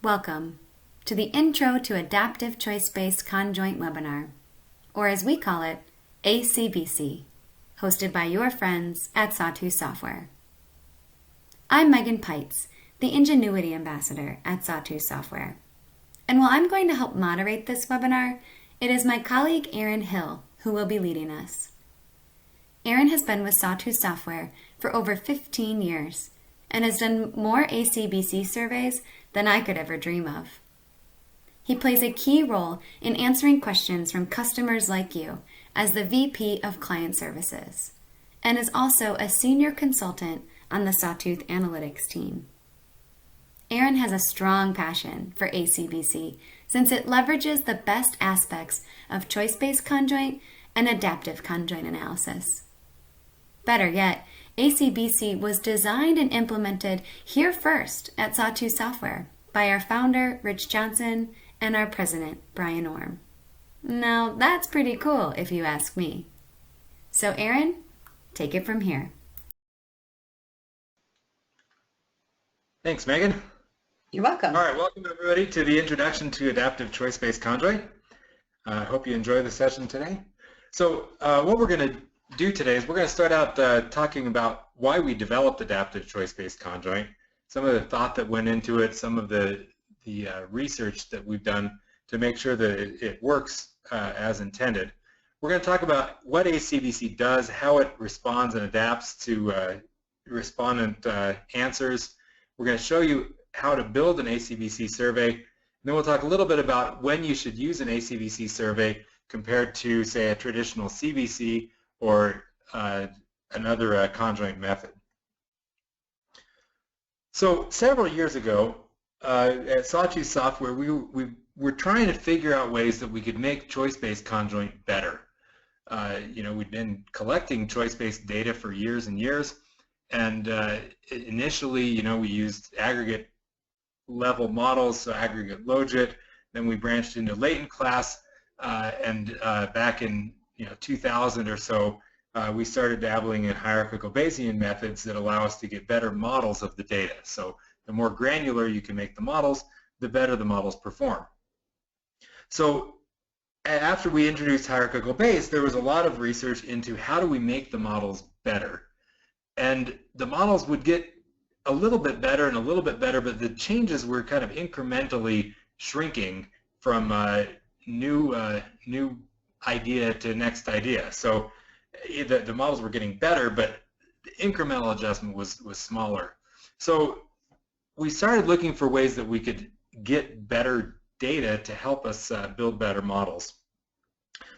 Welcome to the Intro to Adaptive Choice-Based Conjoint webinar, or as we call it, ACBC, hosted by your friends at Sawtooth Software. I'm Megan Pites, the Ingenuity Ambassador at Sawtooth Software. And while I'm going to help moderate this webinar, it is my colleague Erin Hill who will be leading us. Erin has been with Sawtooth Software for over 15 years and has done more ACBC surveys than I could ever dream of. He plays a key role in answering questions from customers like you as the VP of Client Services, and is also a senior consultant on the Sawtooth Analytics team. Erin has a strong passion for ACBC since it leverages the best aspects of choice-based conjoint and adaptive conjoint analysis. Better yet, ACBC was designed and implemented here first at Sawtooth Software by our founder, Rich Johnson, and our president, Brian Orm. Now, that's pretty cool if you ask me. So, Erin, take it from here. Thanks, Megan. You're welcome. All right, welcome everybody to the Introduction to Adaptive Choice-Based Conjoint. I hope you enjoy the session today. So what we're going to do today is we're going to start out talking about why we developed adaptive choice-based conjoint, some of the thought that went into it, some of the research that we've done to make sure that it works as intended. We're going to talk about what ACBC does, how it responds and adapts to respondent answers. We're going to show you how to build an ACBC survey, and then we'll talk a little bit about when you should use an ACBC survey compared to, say, a traditional CBC or another conjoint method. So several years ago at Sawtooth Software, we were trying to figure out ways that we could make choice-based conjoint better. We'd been collecting choice-based data for years and years, and initially, we used aggregate level models, so aggregate logit. Then we branched into latent class, and back in 2000 or so, we started dabbling in hierarchical Bayesian methods that allow us to get better models of the data. So the more granular you can make the models, the better the models perform. So after we introduced hierarchical Bayes, there was a lot of research into how do we make the models better. And the models would get a little bit better and a little bit better, but the changes were kind of incrementally shrinking from new idea to next idea. So the models were getting better, but the incremental adjustment was smaller. So we started looking for ways that we could get better data to help us build better models.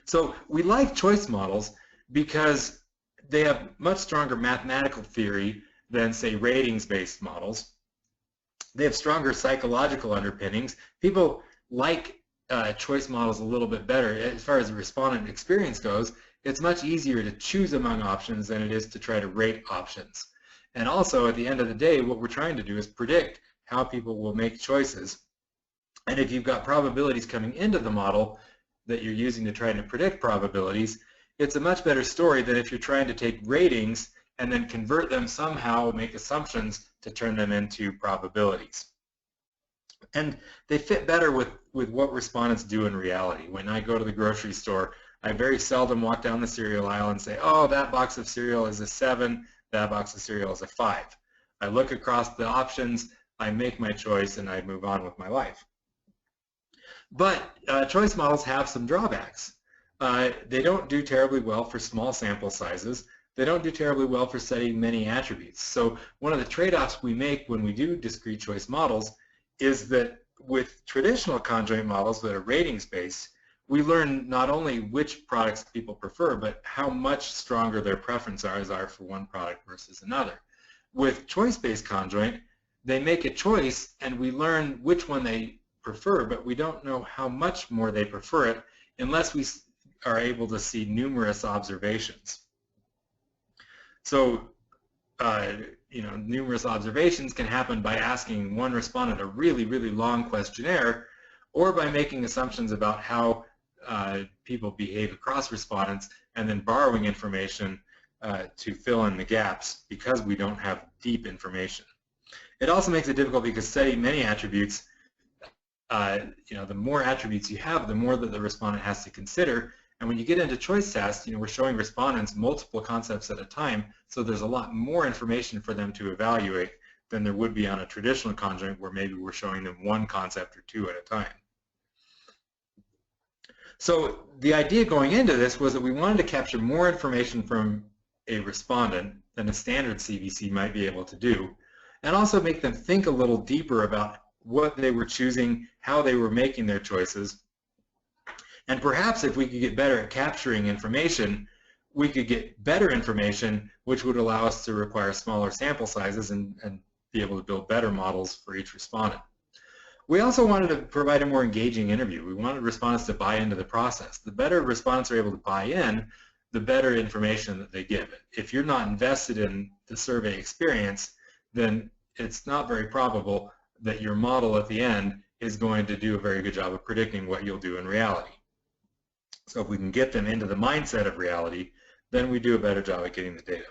So we like choice models because they have much stronger mathematical theory than, say, ratings-based models. They have stronger psychological underpinnings. People like choice models a little bit better. As far as the respondent experience goes, it's much easier to choose among options than it is to try to rate options. And also, at the end of the day, what we're trying to do is predict how people will make choices. And if you've got probabilities coming into the model that you're using to try to predict probabilities, it's a much better story than if you're trying to take ratings and then convert them somehow, make assumptions to turn them into probabilities. And they fit better with what respondents do in reality. When I go to the grocery store, I very seldom walk down the cereal aisle and say, oh, that box of cereal is a 7, that box of cereal is a 5. I look across the options, I make my choice, and I move on with my life. But choice models have some drawbacks. They don't do terribly well for small sample sizes. They don't do terribly well for studying many attributes. So one of the trade-offs we make when we do discrete choice models is that with traditional conjoint models that are ratings-based, we learn not only which products people prefer, but how much stronger their preferences are for one product versus another. With choice-based conjoint, they make a choice and we learn which one they prefer, but we don't know how much more they prefer it unless we are able to see numerous observations. So, numerous observations can happen by asking one respondent a really, really long questionnaire, or by making assumptions about how people behave across respondents and then borrowing information to fill in the gaps because we don't have deep information. It also makes it difficult because studying many attributes the more attributes you have, the more that the respondent has to consider. And when you get into choice tasks, we're showing respondents multiple concepts at a time, so there's a lot more information for them to evaluate than there would be on a traditional conjoint where maybe we're showing them one concept or two at a time. So the idea going into this was that we wanted to capture more information from a respondent than a standard CBC might be able to do, and also make them think a little deeper about what they were choosing, how they were making their choices. And perhaps if we could get better at capturing information, we could get better information which would allow us to require smaller sample sizes and be able to build better models for each respondent. We also wanted to provide a more engaging interview. We wanted respondents to buy into the process. The better respondents are able to buy in, the better information that they give. If you're not invested in the survey experience, then it's not very probable that your model at the end is going to do a very good job of predicting what you'll do in reality. So if we can get them into the mindset of reality, then we do a better job at getting the data.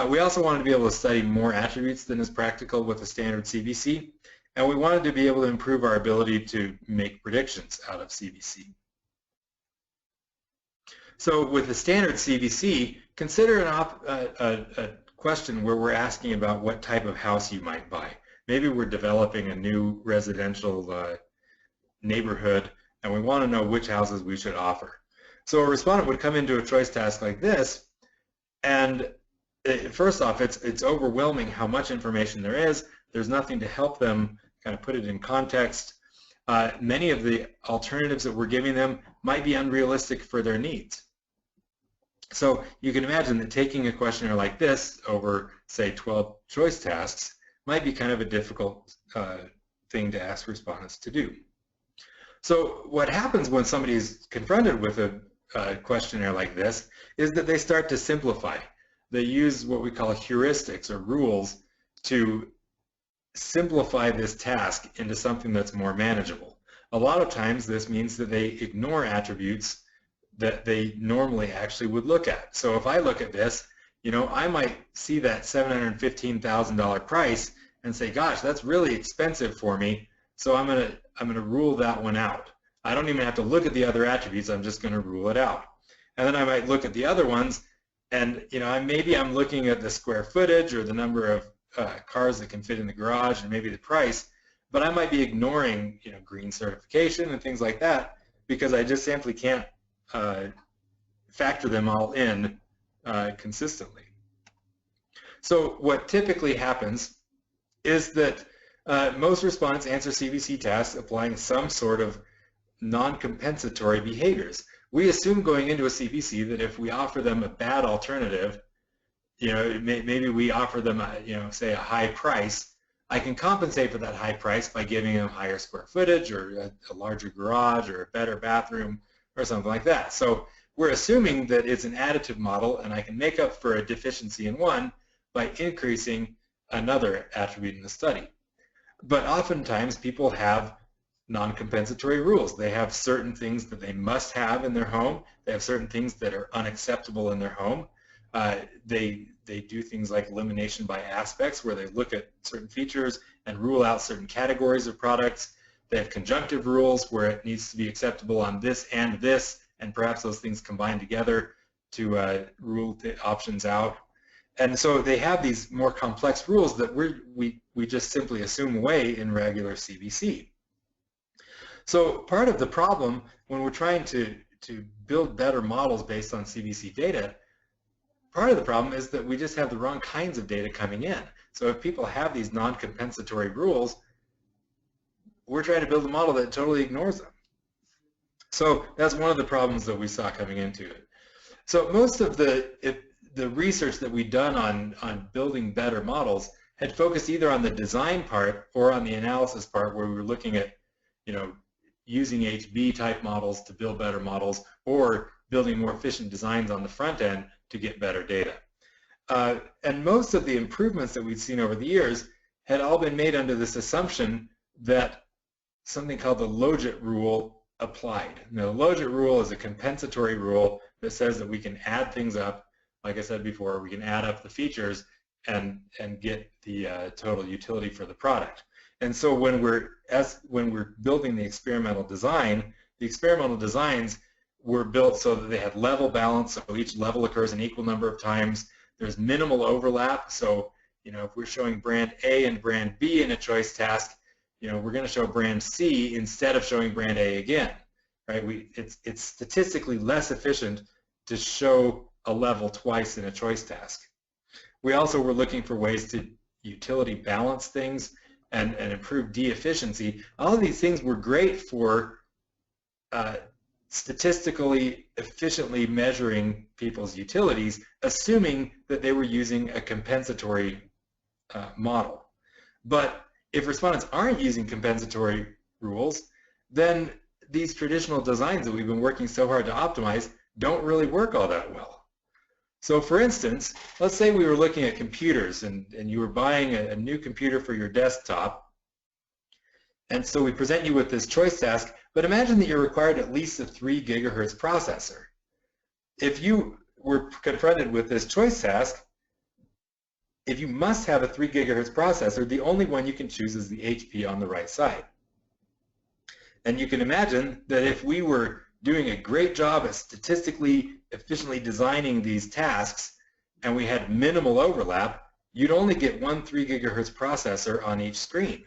We also wanted to be able to study more attributes than is practical with a standard CBC, and we wanted to be able to improve our ability to make predictions out of CBC. So with the standard CBC, consider a question where we're asking about what type of house you might buy. Maybe we're developing a new residential neighborhood and we want to know which houses we should offer. So a respondent would come into a choice task like this, and first off, it's overwhelming how much information there is. There's nothing to help them kind of put it in context. Many of the alternatives that we're giving them might be unrealistic for their needs. So you can imagine that taking a questionnaire like this over, say, 12 choice tasks might be kind of a difficult thing to ask respondents to do. So what happens when somebody is confronted with a questionnaire like this is that they start to simplify. They use what we call heuristics or rules to simplify this task into something that's more manageable. A lot of times this means that they ignore attributes that they normally actually would look at. So if I look at this, I might see that $715,000 price and say, gosh, that's really expensive for me, so I'm gonna rule that one out. I don't even have to look at the other attributes, I'm just gonna rule it out. And then I might look at the other ones, and maybe I'm looking at the square footage or the number of cars that can fit in the garage and maybe the price, but I might be ignoring green certification and things like that because I just simply can't factor them all in consistently. So what typically happens is that most respondents answer CBC tasks applying some sort of non-compensatory behaviors. We assume going into a CBC that if we offer them a bad alternative, maybe we offer them, say a high price, I can compensate for that high price by giving them higher square footage or a larger garage or a better bathroom or something like that. So we're assuming that it's an additive model and I can make up for a deficiency in one by increasing another attribute in the study. But oftentimes people have non-compensatory rules. They have certain things that they must have in their home. They have certain things that are unacceptable in their home. They do things like elimination by aspects where they look at certain features and rule out certain categories of products. They have conjunctive rules where it needs to be acceptable on this, and perhaps those things combine together to rule the options out. And so they have these more complex rules that we just simply assume away in regular CBC. So part of the problem when we're trying to build better models based on CBC data, part of the problem is that we just have the wrong kinds of data coming in. So if people have these non-compensatory rules, we're trying to build a model that totally ignores them. So that's one of the problems that we saw coming into it. So most of the research that we've done on building better models had focused either on the design part or on the analysis part, where we were looking at, using HB type models to build better models, or building more efficient designs on the front end to get better data. And most of the improvements that we've seen over the years had all been made under this assumption that something called the Logit rule applied. Now, the Logit rule is a compensatory rule that says that we can add things up. Like I said before, we can add up the features and get the total utility for the product. And so when we're building the experimental designs were built so that they had level balance, so each level occurs an equal number of times. There's minimal overlap, so if we're showing brand A and brand B in a choice task, we're going to show brand C instead of showing brand A again, right? It's statistically less efficient to show a level twice in a choice task. We also were looking for ways to utility balance things and improve D-efficiency. All of these things were great for statistically efficiently measuring people's utilities, assuming that they were using a compensatory model. But if respondents aren't using compensatory rules, then these traditional designs that we've been working so hard to optimize don't really work all that well. So for instance, let's say we were looking at computers and you were buying a new computer for your desktop, and so we present you with this choice task, but imagine that you're required at least a 3 gigahertz processor. If you were confronted with this choice task, if you must have a 3 gigahertz processor, the only one you can choose is the HP on the right side. And you can imagine that if we were doing a great job at statistically efficiently designing these tasks and we had minimal overlap, you'd only get one 3 gigahertz processor on each screen.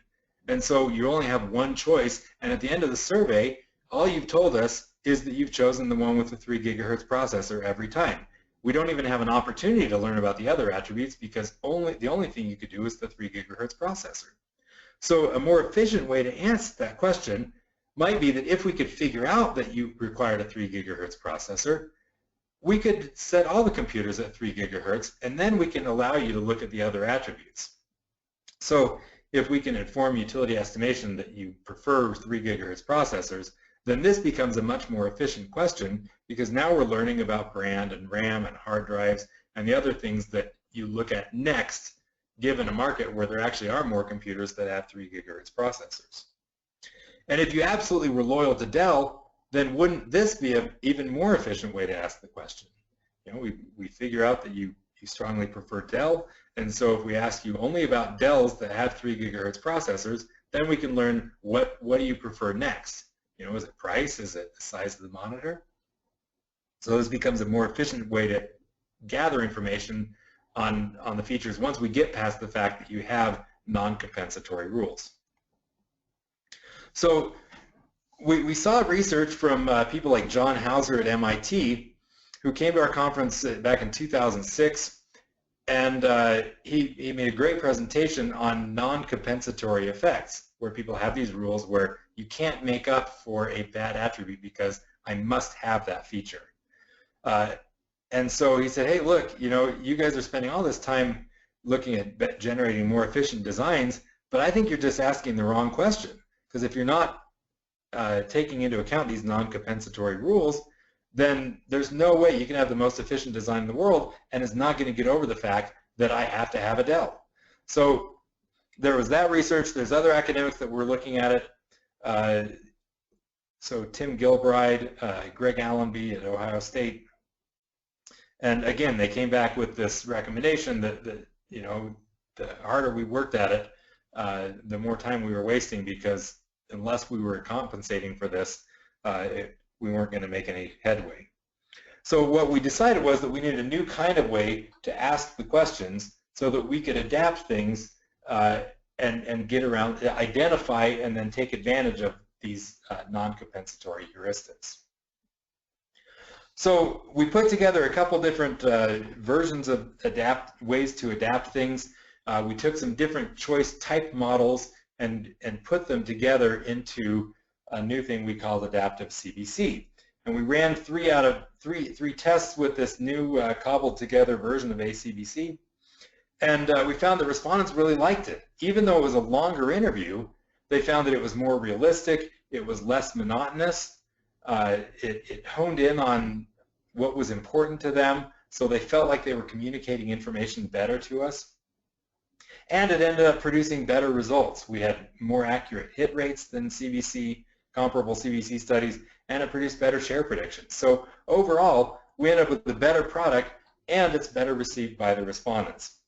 And so you only have one choice, and at the end of the survey, all you've told us is that you've chosen the one with the 3 gigahertz processor every time. We don't even have an opportunity to learn about the other attributes because the only thing you could do is the 3 gigahertz processor. So a more efficient way to answer that question might be that if we could figure out that you required a 3 gigahertz processor, we could set all the computers at 3 gigahertz, and then we can allow you to look at the other attributes. So if we can inform utility estimation that you prefer 3 gigahertz processors, then this becomes a much more efficient question because now we're learning about brand and RAM and hard drives and the other things that you look at next given a market where there actually are more computers that have 3 gigahertz processors. And if you absolutely were loyal to Dell, then wouldn't this be an even more efficient way to ask the question? We figure out that you strongly prefer Dell, and so if we ask you only about Dells that have 3 gigahertz processors, then we can learn what do you prefer next? Is it price? Is it the size of the monitor? So this becomes a more efficient way to gather information on the features once we get past the fact that you have non-compensatory rules. So we saw research from people like John Hauser at MIT, who came to our conference back in 2006, and he made a great presentation on non-compensatory effects, where people have these rules where you can't make up for a bad attribute because I must have that feature. And so he said, hey, look, you guys are spending all this time looking at generating more efficient designs, but I think you're just asking the wrong question. Because if you're not taking into account these non-compensatory rules, then there's no way you can have the most efficient design in the world, and it's not going to get over the fact that I have to have a Dell. So there was that research. There's other academics that were looking at it. So Tim Gilbride, Greg Allenby at Ohio State. And again, they came back with this recommendation that the harder we worked at it, the more time we were wasting, because unless we were compensating for this, we weren't going to make any headway. So what we decided was that we needed a new kind of way to ask the questions so that we could adapt things and get around, identify, and then take advantage of these non-compensatory heuristics. So we put together a couple different versions of ways to adapt things. We took some different choice type models and put them together into a new thing we called Adaptive CBC. And we ran three tests with this new cobbled together version of ACBC. And we found that respondents really liked it. Even though it was a longer interview, they found that it was more realistic, it was less monotonous, it honed in on what was important to them, so they felt like they were communicating information better to us. And it ended up producing better results. We had more accurate hit rates than CBC, comparable CBC studies, and it produced better share predictions. So overall, we ended up with a better product, and it's better received by the respondents.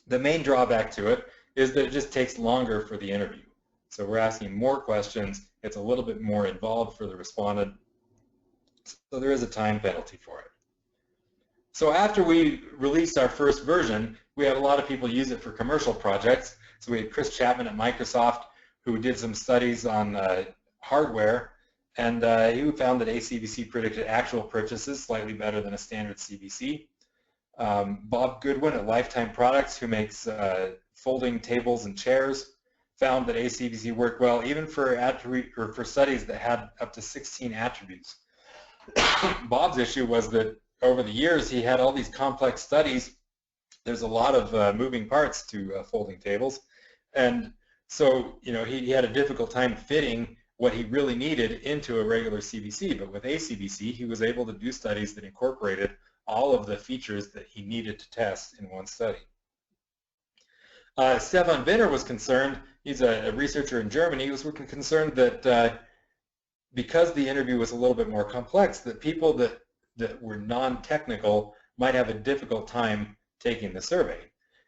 The main drawback to it is that it just takes longer for the interview. So we're asking more questions. It's a little bit more involved for the respondent. So there is a time penalty for it. So after we released our first version, we had a lot of people use it for commercial projects. So we had Chris Chapman at Microsoft who did some studies on hardware, and he found that ACBC predicted actual purchases slightly better than a standard CBC. Bob Goodwin at Lifetime Products, who makes folding tables and chairs, found that ACBC worked well even for studies that had up to 16 attributes. Bob's issue was that over the years he had all these complex studies. There's a lot of moving parts to folding tables, and so he had a difficult time fitting what he really needed into a regular CBC. But with ACBC, he was able to do studies that incorporated all of the features that he needed to test in one study. Stefan Winner was concerned. He's a researcher in Germany. He was concerned that because the interview was a little bit more complex, that people that were non-technical might have a difficult time taking the survey.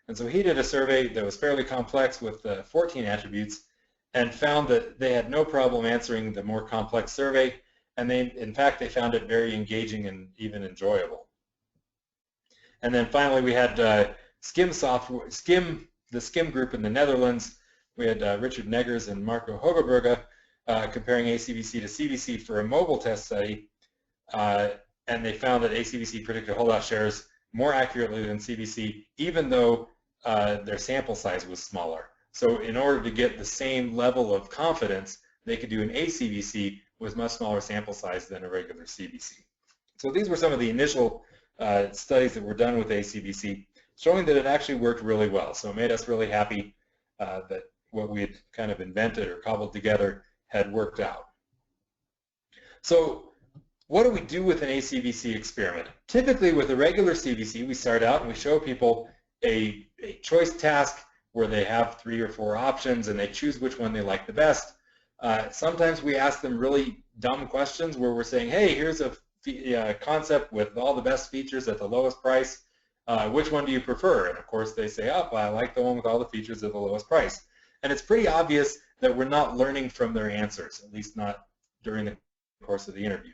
And so he did a survey that was fairly complex with 14 attributes and found that they had no problem answering the more complex survey, and in fact they found it very engaging and even enjoyable. And then finally we had the Skim group in the Netherlands. We had Richard Neggers and Marco Hogeberga comparing ACBC to CBC for a mobile test study, and they found that ACBC predicted holdout shares more accurately than CBC, even though their sample size was smaller. So in order to get the same level of confidence, they could do an ACBC with much smaller sample size than a regular CBC. So these were some of the initial studies that were done with ACBC, showing that it actually worked really well. So it made us really happy that what we had kind of invented or cobbled together had worked out. So what do we do with an ACBC experiment? Typically with a regular CBC, we start out and we show people a choice task where they have 3 or 4 options and they choose which one they like the best. Sometimes we ask them really dumb questions where we're saying, hey, here's a concept with all the best features at the lowest price. Which one do you prefer? And of course they say, oh, I like the one with all the features at the lowest price. And it's pretty obvious that we're not learning from their answers, at least not during the course of the interview.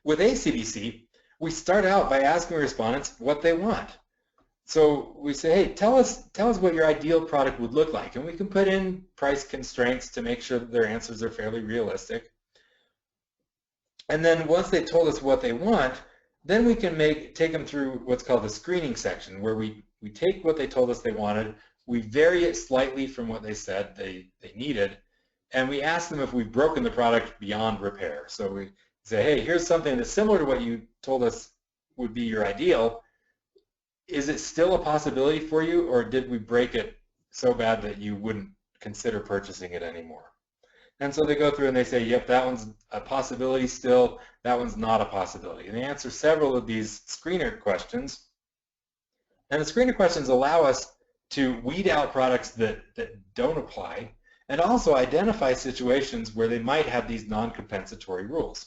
With ACBC, we start out by asking respondents what they want. So we say, hey, tell us what your ideal product would look like, and we can put in price constraints to make sure that their answers are fairly realistic. And then once they told us what they want, then we can take them through what's called the screening section, where we take what they told us they wanted, we vary it slightly from what they said they needed, and we ask them if we've broken the product beyond repair. So we say, hey, here's something that's similar to what you told us would be your ideal. Is it still a possibility for you, or did we break it so bad that you wouldn't consider purchasing it anymore? And so they go through and they say, yep, that one's a possibility still, that one's not a possibility. And they answer several of these screener questions. And the screener questions allow us to weed out products that don't apply, and also identify situations where they might have these non-compensatory rules.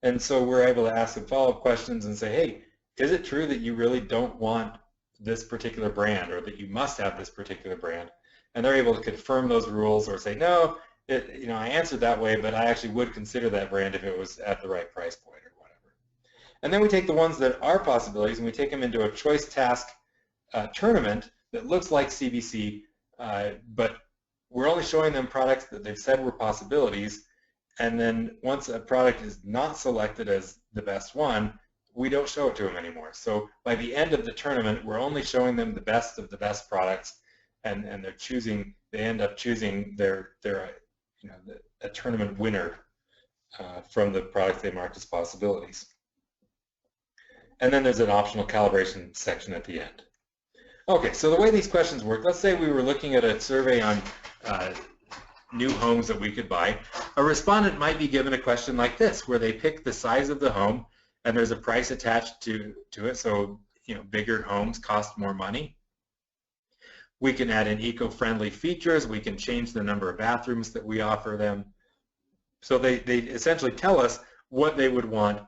And so we're able to ask them follow-up questions and say, hey, is it true that you really don't want this particular brand, or that you must have this particular brand? And they're able to confirm those rules or say, no, I answered that way, but I actually would consider that brand if it was at the right price point or whatever. And then we take the ones that are possibilities and we take them into a choice task tournament that looks like CBC, but we're only showing them products that they've said were possibilities. And then once a product is not selected as the best one, we don't show it to them anymore. So by the end of the tournament, we're only showing them the best of the best products, and they end up choosing a tournament winner from the products they marked as possibilities. And then there's an optional calibration section at the end. Okay, so the way these questions work, let's say we were looking at a survey on new homes that we could buy. A respondent might be given a question like this, where they pick the size of the home and there's a price attached to it, so bigger homes cost more money. We can add in eco-friendly features. We can change the number of bathrooms that we offer them. So they essentially tell us what they would want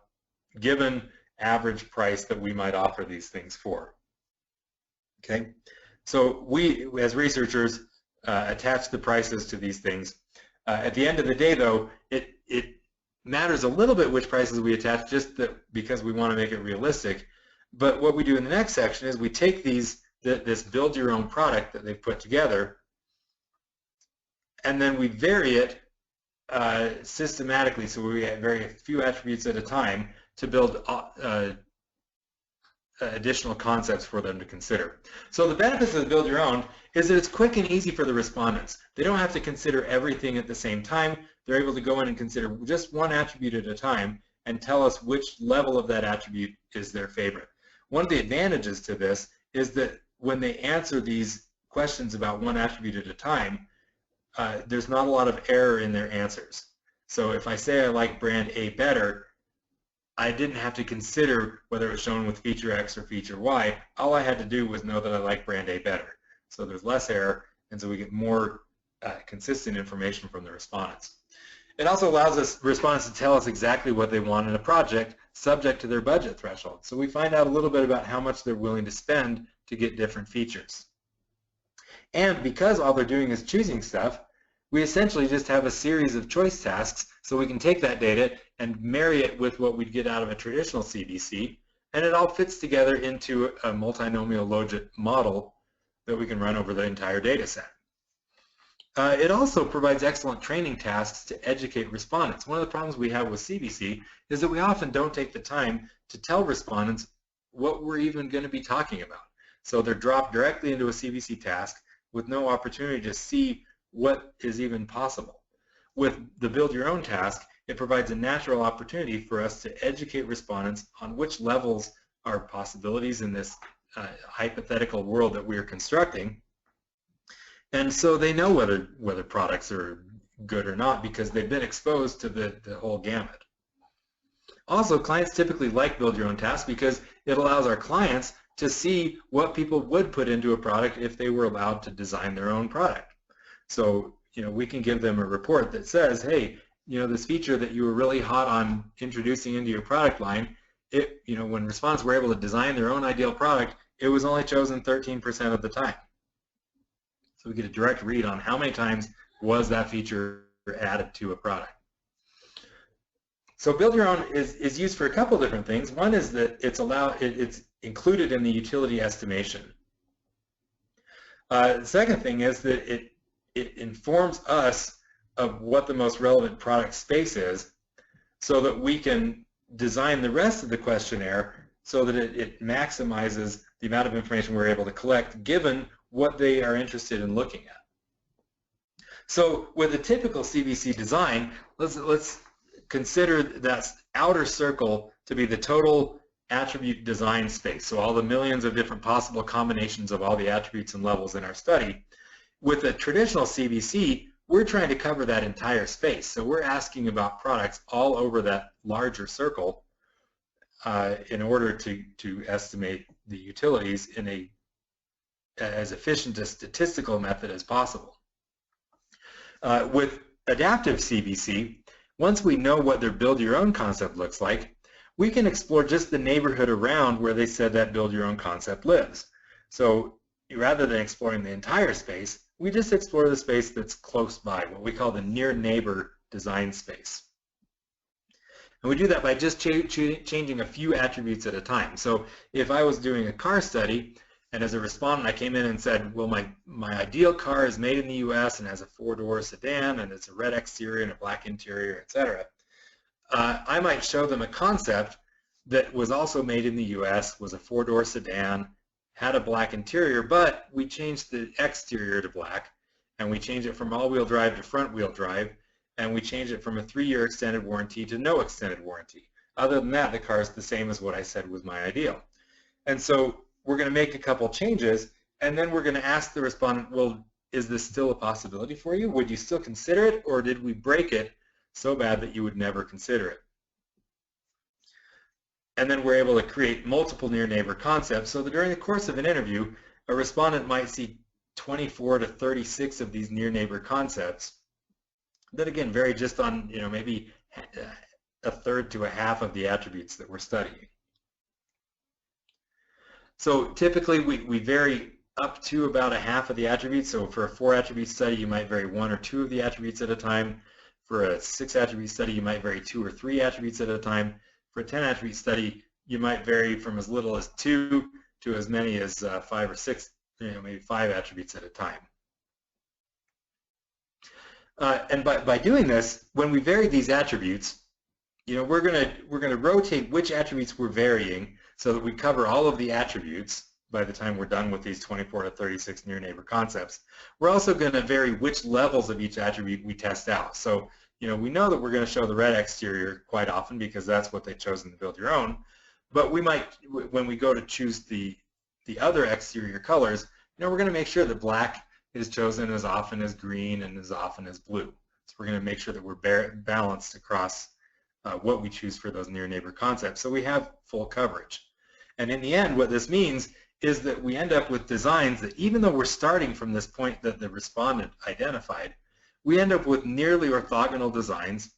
given average price that we might offer these things for. Okay, So we, as researchers, attach the prices to these things. At the end of the day, though, it matters a little bit which prices we attach, just because we want to make it realistic. But what we do in the next section is we take this build your own product that they've put together, and then we vary it systematically. So we vary a few attributes at a time to build additional concepts for them to consider. So the benefits of the build your own is that it's quick and easy for the respondents. They don't have to consider everything at the same time. They're able to go in and consider just one attribute at a time and tell us which level of that attribute is their favorite. One of the advantages to this is that when they answer these questions about one attribute at a time, there's not a lot of error in their answers. So if I say I like brand A better, I didn't have to consider whether it was shown with feature X or feature Y. All I had to do was know that I like brand A better. So there's less error, and so we get more consistent information from the respondents. It also allows us respondents to tell us exactly what they want in a project, subject to their budget threshold. So we find out a little bit about how much they're willing to spend to get different features. And because all they're doing is choosing stuff, we essentially just have a series of choice tasks, so we can take that data and marry it with what we'd get out of a traditional CBC, and it all fits together into a multinomial logit model that we can run over the entire data set. It also provides excellent training tasks to educate respondents. One of the problems we have with CBC is that we often don't take the time to tell respondents what we're even going to be talking about. So they're dropped directly into a CBC task with no opportunity to see what is even possible. With the build your own task, it provides a natural opportunity for us to educate respondents on which levels are possibilities in this hypothetical world that we are constructing, and so they know whether products are good or not because they've been exposed to the whole gamut. Also, clients typically like build your own tasks because it allows our clients to see what people would put into a product if they were allowed to design their own product. So, we can give them a report that says, hey, this feature that you were really hot on introducing into your product line, when respondents were able to design their own ideal product, it was only chosen 13% of the time. So we get a direct read on how many times was that feature added to a product. So build your own is used for a couple different things. One is that it's included in the utility estimation. The second thing is that it informs us of what the most relevant product space is so that we can design the rest of the questionnaire so that it maximizes the amount of information we're able to collect given what they are interested in looking at. So with a typical CBC design, let's consider that outer circle to be the total attribute design space, so all the millions of different possible combinations of all the attributes and levels in our study. With a traditional CBC, we're trying to cover that entire space, so we're asking about products all over that larger circle in order to estimate the utilities in as efficient a statistical method as possible. With Adaptive CBC, once we know what their build your own concept looks like, we can explore just the neighborhood around where they said that build your own concept lives. So rather than exploring the entire space, we just explore the space that's close by, what we call the near neighbor design space. And we do that by just changing a few attributes at a time. So if I was doing a car study, and as a respondent I came in and said, well, my ideal car is made in the US and has a 4-door sedan and it's a red exterior and a black interior, etc. I might show them a concept that was also made in the US, was a 4-door sedan, had a black interior, but we changed the exterior to black, and we changed it from all-wheel drive to front-wheel drive, and we changed it from a 3-year extended warranty to no extended warranty. Other than that, the car is the same as what I said was my ideal. And so we're going to make a couple changes, and then we're going to ask the respondent, well, is this still a possibility for you? Would you still consider it, or did we break it so bad that you would never consider it? And then we're able to create multiple near neighbor concepts so that during the course of an interview, a respondent might see 24 to 36 of these near neighbor concepts that again vary just on maybe a third to a half of the attributes that we're studying. So typically we vary up to about a half of the attributes. So for a 4-attribute study, you might vary 1 or 2 of the attributes at a time. For a 6-attribute study, you might vary 2 or 3 attributes at a time. For a 10-attribute study, you might vary from as little as 2 to as many as 5 or 6, maybe 5 attributes at a time. And by doing this, when we vary these attributes, we're gonna rotate which attributes we're varying so that we cover all of the attributes by the time we're done with these 24 to 36 near neighbor concepts. We're also going to vary which levels of each attribute we test out. So, we know that we're going to show the red exterior quite often because that's what they've chosen to build your own. But we might, when we go to choose the other exterior colors, we're going to make sure that black is chosen as often as green and as often as blue. So we're going to make sure that we're balanced across what we choose for those near neighbor concepts. So we have full coverage. And in the end, what this means is that we end up with designs that, even though we're starting from this point that the respondent identified, we end up with nearly orthogonal designs.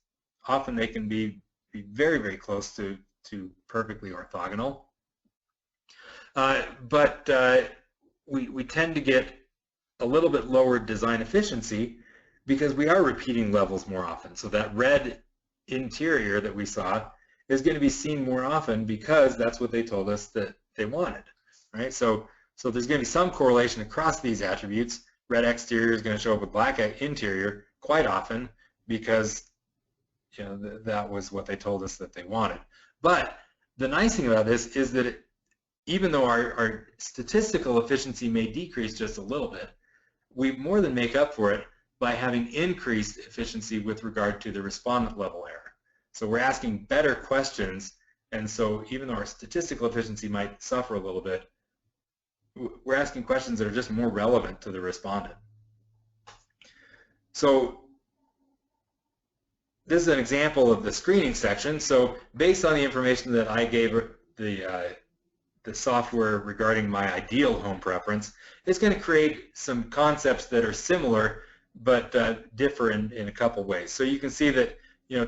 Often they can be very, very close to perfectly orthogonal. But we tend to get a little bit lower design efficiency because we are repeating levels more often. So that red interior that we saw is going to be seen more often because that's what they told us that they wanted. Right? So there's going to be some correlation across these attributes. Red exterior is going to show up with black interior quite often because that was what they told us that they wanted. But the nice thing about this is that even though our statistical efficiency may decrease just a little bit, we more than make up for it by having increased efficiency with regard to the respondent level error. So we're asking better questions, and so even though our statistical efficiency might suffer a little bit, we're asking questions that are just more relevant to the respondent. So this is an example of the screening section. So based on the information that I gave the software regarding my ideal home preference, it's going to create some concepts that are similar but differ in a couple ways. So you can see that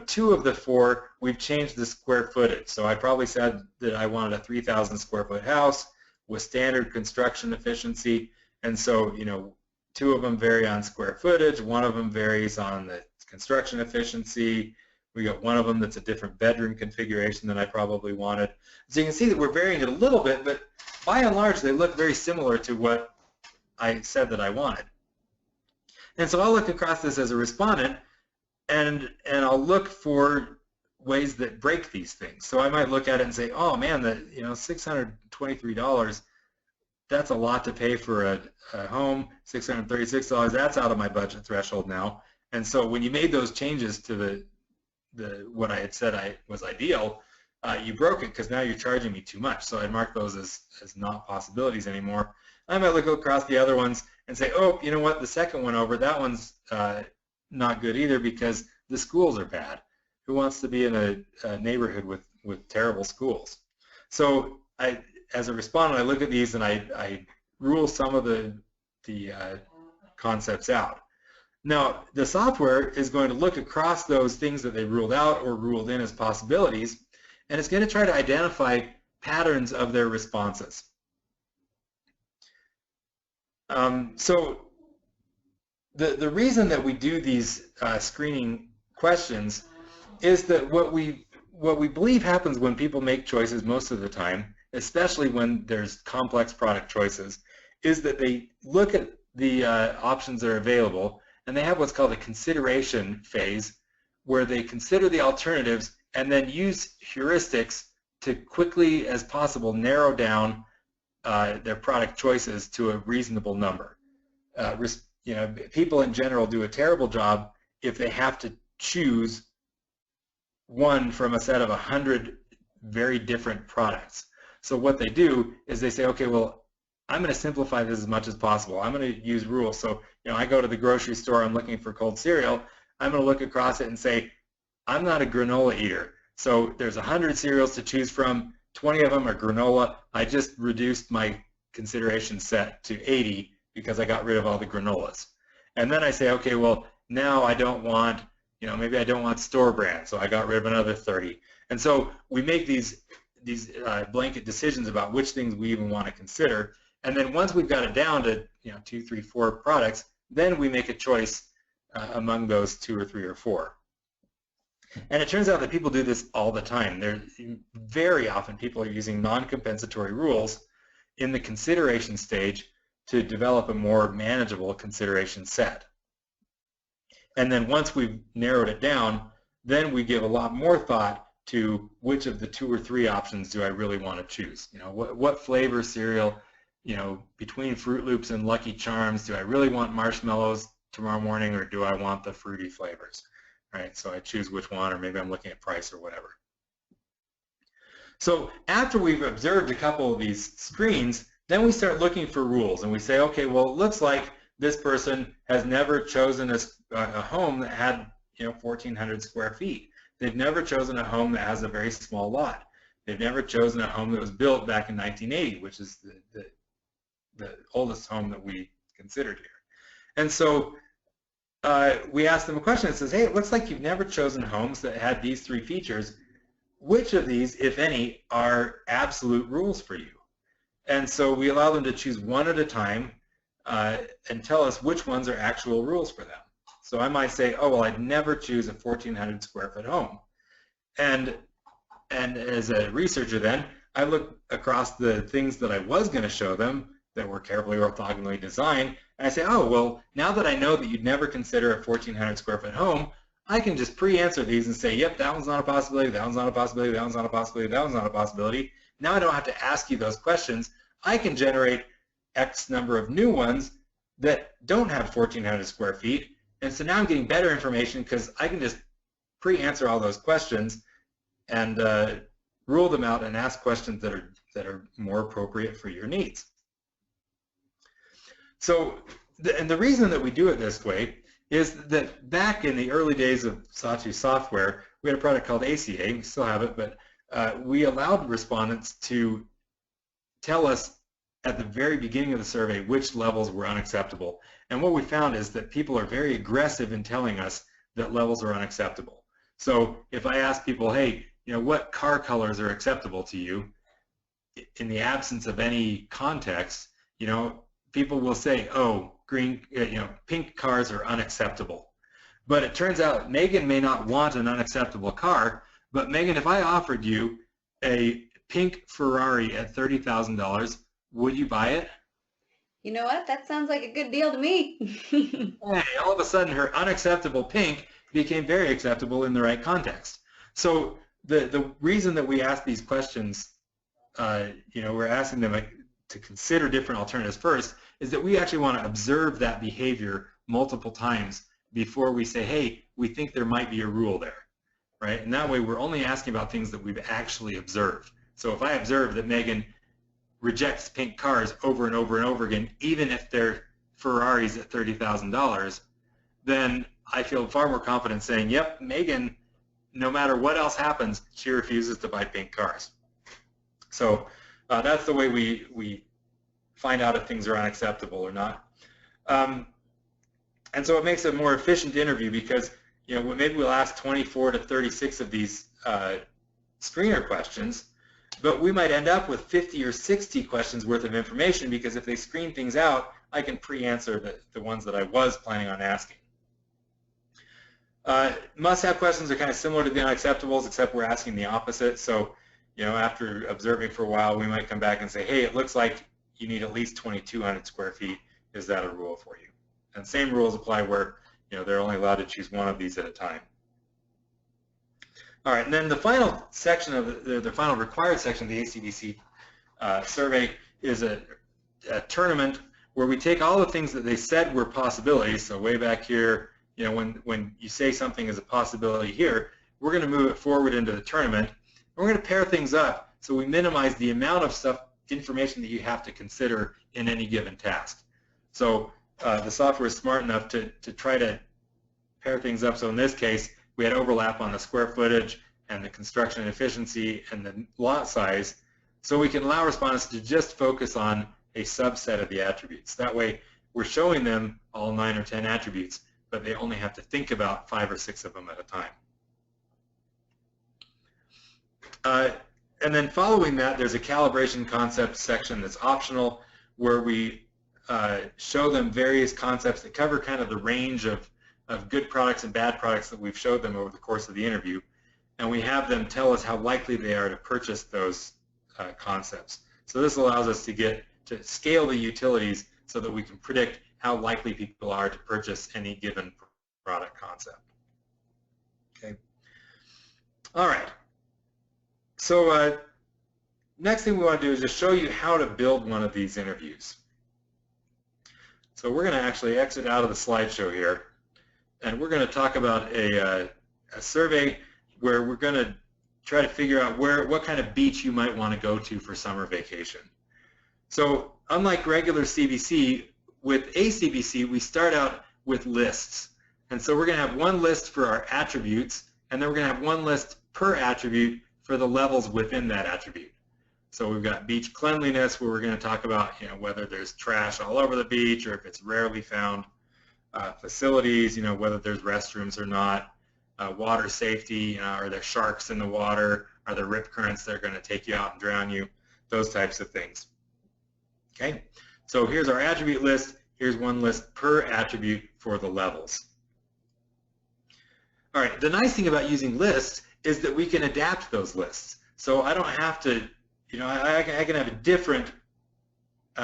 2 of the 4 we've changed the square footage. So I probably said that I wanted a 3,000 square foot house with standard construction efficiency, and so 2 of them vary on square footage, 1 of them varies on the construction efficiency. We got 1 of them that's a different bedroom configuration than I probably wanted. So you can see that we're varying it a little bit, but by and large they look very similar to what I said that I wanted. And so I'll look across this as a respondent, and I'll look for ways that break these things. So I might look at it and say, oh man, $623, that's a lot to pay for a home. $636, that's out of my budget threshold now. And so when you made those changes to what I had said was ideal, you broke it because now you're charging me too much. So I'd mark those as not possibilities anymore. I might look across the other ones and say, oh, you know what, the second one over, that one's not good either because the schools are bad. Who wants to be in a neighborhood with terrible schools? So as a respondent, I look at these and I rule some of the concepts out. Now, the software is going to look across those things that they ruled out or ruled in as possibilities, and it's going to try to identify patterns of their responses. So the reason that we do these screening questions is that what we believe happens when people make choices most of the time, especially when there's complex product choices, is that they look at the options that are available and they have what's called a consideration phase where they consider the alternatives and then use heuristics to quickly as possible narrow down their product choices to a reasonable number. People in general do a terrible job if they have to choose one from a set of 100 very different products. So what they do is they say, okay, well, I'm going to simplify this as much as possible. I'm going to use rules. So, I go to the grocery store, I'm looking for cold cereal. I'm going to look across it and say, I'm not a granola eater. So there's 100 cereals to choose from. 20 of them are granola. I just reduced my consideration set to 80 because I got rid of all the granolas. And then I say, okay, well, now I don't want, maybe I don't want store brand, so I got rid of another 30. And so we make these blanket decisions about which things we even want to consider, And then once we've got it down to 2, 3, 4 products, then we make a choice among those 2 or 3 or 4. And it turns out that people do this all the time. Very often people are using non-compensatory rules in the consideration stage to develop a more manageable consideration set. And then once we've narrowed it down, then we give a lot more thought to which of the 2 or 3 options do I really want to choose. What flavor cereal, between Fruit Loops and Lucky Charms, do I really want marshmallows tomorrow morning, or do I want the fruity flavors? Right? So I choose which one, or maybe I'm looking at price or whatever. So after we've observed a couple of these screens, then we start looking for rules, and we say, okay, well, it looks like this person has never chosen a home that had 1,400 square feet. They've never chosen a home that has a very small lot. They've never chosen a home that was built back in 1980, which is the oldest home that we considered here. And so we asked them a question that says, hey, it looks like you've never chosen homes that had these 3 features. Which of these, if any, are absolute rules for you? And so we allow them to choose one at a time and tell us which ones are actual rules for them. So I might say, oh, well, I'd never choose a 1,400 square foot home. And as a researcher then, I look across the things that I was going to show them that were carefully orthogonally designed, and I say, oh, well, now that I know that you'd never consider a 1,400 square foot home, I can just pre-answer these and say, yep, that one's not a possibility, that one's not a possibility, that one's not a possibility, that one's not a possibility. Now I don't have to ask you those questions. I can generate X number of new ones that don't have 1,400 square feet, and so now I'm getting better information because I can just pre-answer all those questions and rule them out and ask questions that are more appropriate for your needs. So, and the reason that we do it this way is that back in the early days of Sawtooth software, we had a product called ACA, we still have it, but we allowed respondents to tell us at the very beginning of the survey which levels were unacceptable. And what we found is that people are very aggressive in telling us that levels are unacceptable. So if I ask people, hey, what car colors are acceptable to you, in the absence of any context, people will say, oh, green, pink cars are unacceptable. But it turns out Megan may not want an unacceptable car, but Megan, if I offered you a pink Ferrari at $30,000, would you buy it? You know what? That sounds like a good deal to me. Hey, all of a sudden her unacceptable pink became very acceptable in the right context. So the reason that we ask these questions, we're asking them to consider different alternatives first, is that we actually want to observe that behavior multiple times before we say, hey, we think there might be a rule there, right? And that way we're only asking about things that we've actually observed. So if I observe that Megan rejects pink cars over and over and over again, even if they're Ferraris at $30,000, then I feel far more confident saying, yep, Megan, no matter what else happens, she refuses to buy pink cars. So that's the way we find out if things are unacceptable or not. And so it makes a more efficient interview because maybe we'll ask 24 to 36 of these screener questions, but we might end up with 50 or 60 questions worth of information because if they screen things out, I can pre-answer the ones that I was planning on asking. Must-have questions are kind of similar to the unacceptables, except we're asking the opposite. So, after observing for a while, we might come back and say, hey, it looks like you need at least 2,200 square feet. Is that a rule for you? And same rules apply where, they're only allowed to choose one of these at a time. All right, and then the final section of the final required section of the ACBC survey is a tournament where we take all the things that they said were possibilities. So way back here, when you say something is a possibility here, we're going to move it forward into the tournament. We're going to pair things up so we minimize the amount of information that you have to consider in any given task. So the software is smart enough to try to pair things up. So in this case, we had overlap on the square footage and the construction efficiency and the lot size, so we can allow respondents to just focus on a subset of the attributes. That way, we're showing them all 9 or 10 attributes, but they only have to think about 5 or 6 of them at a time. And then following that, there's a calibration concept section that's optional, where we show them various concepts that cover kind of the range of good products and bad products that we've showed them over the course of the interview, and we have them tell us how likely they are to purchase those concepts. So this allows us to scale the utilities so that we can predict how likely people are to purchase any given product concept. Okay. All right. So next thing we want to do is just show you how to build one of these interviews. So we're going to actually exit out of the slideshow here, and we're going to talk about a survey where we're going to try to figure out what kind of beach you might want to go to for summer vacation. So unlike regular CBC, with ACBC we start out with lists. And so we're going to have one list for our attributes, and then we're going to have one list per attribute for the levels within that attribute. So we've got beach cleanliness, where we're going to talk about whether there's trash all over the beach or if it's rarely found. Facilities, whether there's restrooms or not. Water safety, are there sharks in the water? Are there rip currents that are going to take you out and drown you? Those types of things. Okay, so here's our attribute list. Here's one list per attribute for the levels. All right, the nice thing about using lists is that we can adapt those lists. So I don't have to, I can have a different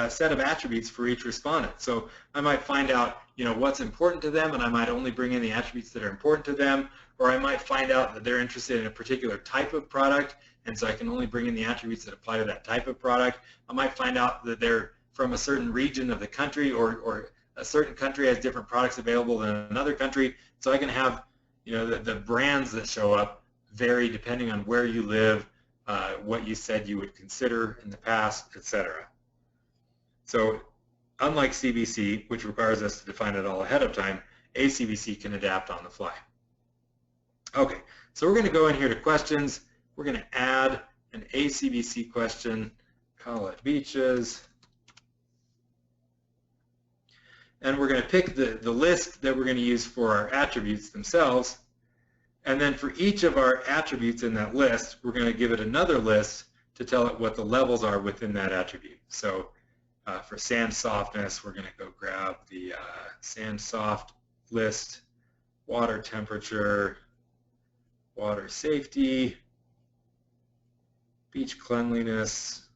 set of attributes for each respondent. So I might find out, what's important to them, and I might only bring in the attributes that are important to them, or I might find out that they're interested in a particular type of product, and so I can only bring in the attributes that apply to that type of product. I might find out that they're from a certain region of the country, or a certain country has different products available than another country, so I can have, the brands that show up vary depending on where you live, what you said you would consider in the past, etc. So unlike CBC, which requires us to define it all ahead of time, ACBC can adapt on the fly. Okay, so we're going to go in here to questions. We're going to add an ACBC question, call it beaches. And we're going to pick the list that we're going to use for our attributes themselves. And then for each of our attributes in that list, we're going to give it another list to tell it what the levels are within that attribute. So for sand softness, we're going to go grab the sand soft list, water temperature, water safety, beach cleanliness,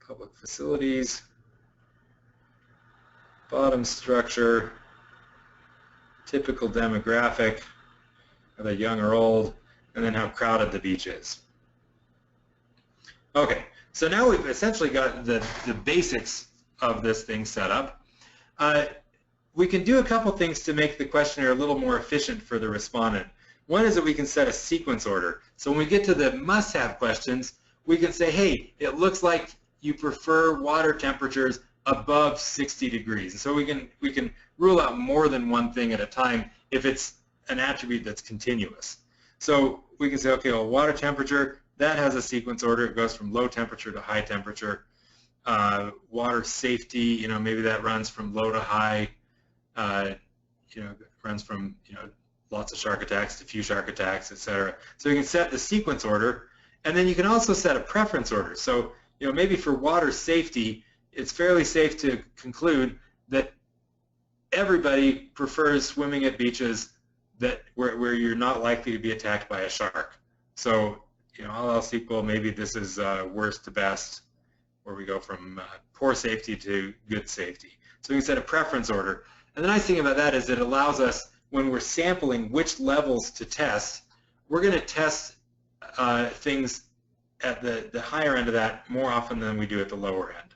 public facilities, bottom structure, typical demographic, are they young or old, and then how crowded the beach is. Okay, so now we've essentially got the basics of this thing set up. We can do a couple things to make the questionnaire a little more efficient for the respondent. One is that we can set a sequence order. So when we get to the must-have questions, we can say, hey, it looks like you prefer water temperatures above 60 degrees. And so we can rule out more than one thing at a time if it's an attribute that's continuous. So we can say, okay, well, water temperature, that has a sequence order. It goes from low temperature to high temperature. Water safety, maybe that runs from low to high. Runs from lots of shark attacks to few shark attacks, etc. So you can set the sequence order, and then you can also set a preference order. So maybe for water safety, it's fairly safe to conclude that everybody prefers swimming at beaches where you're not likely to be attacked by a shark. So all else equal, maybe this is worst to best, where we go from poor safety to good safety. So you can set a preference order. And the nice thing about that is it allows us, when we're sampling which levels to test, we're going to test things at the higher end of that more often than we do at the lower end.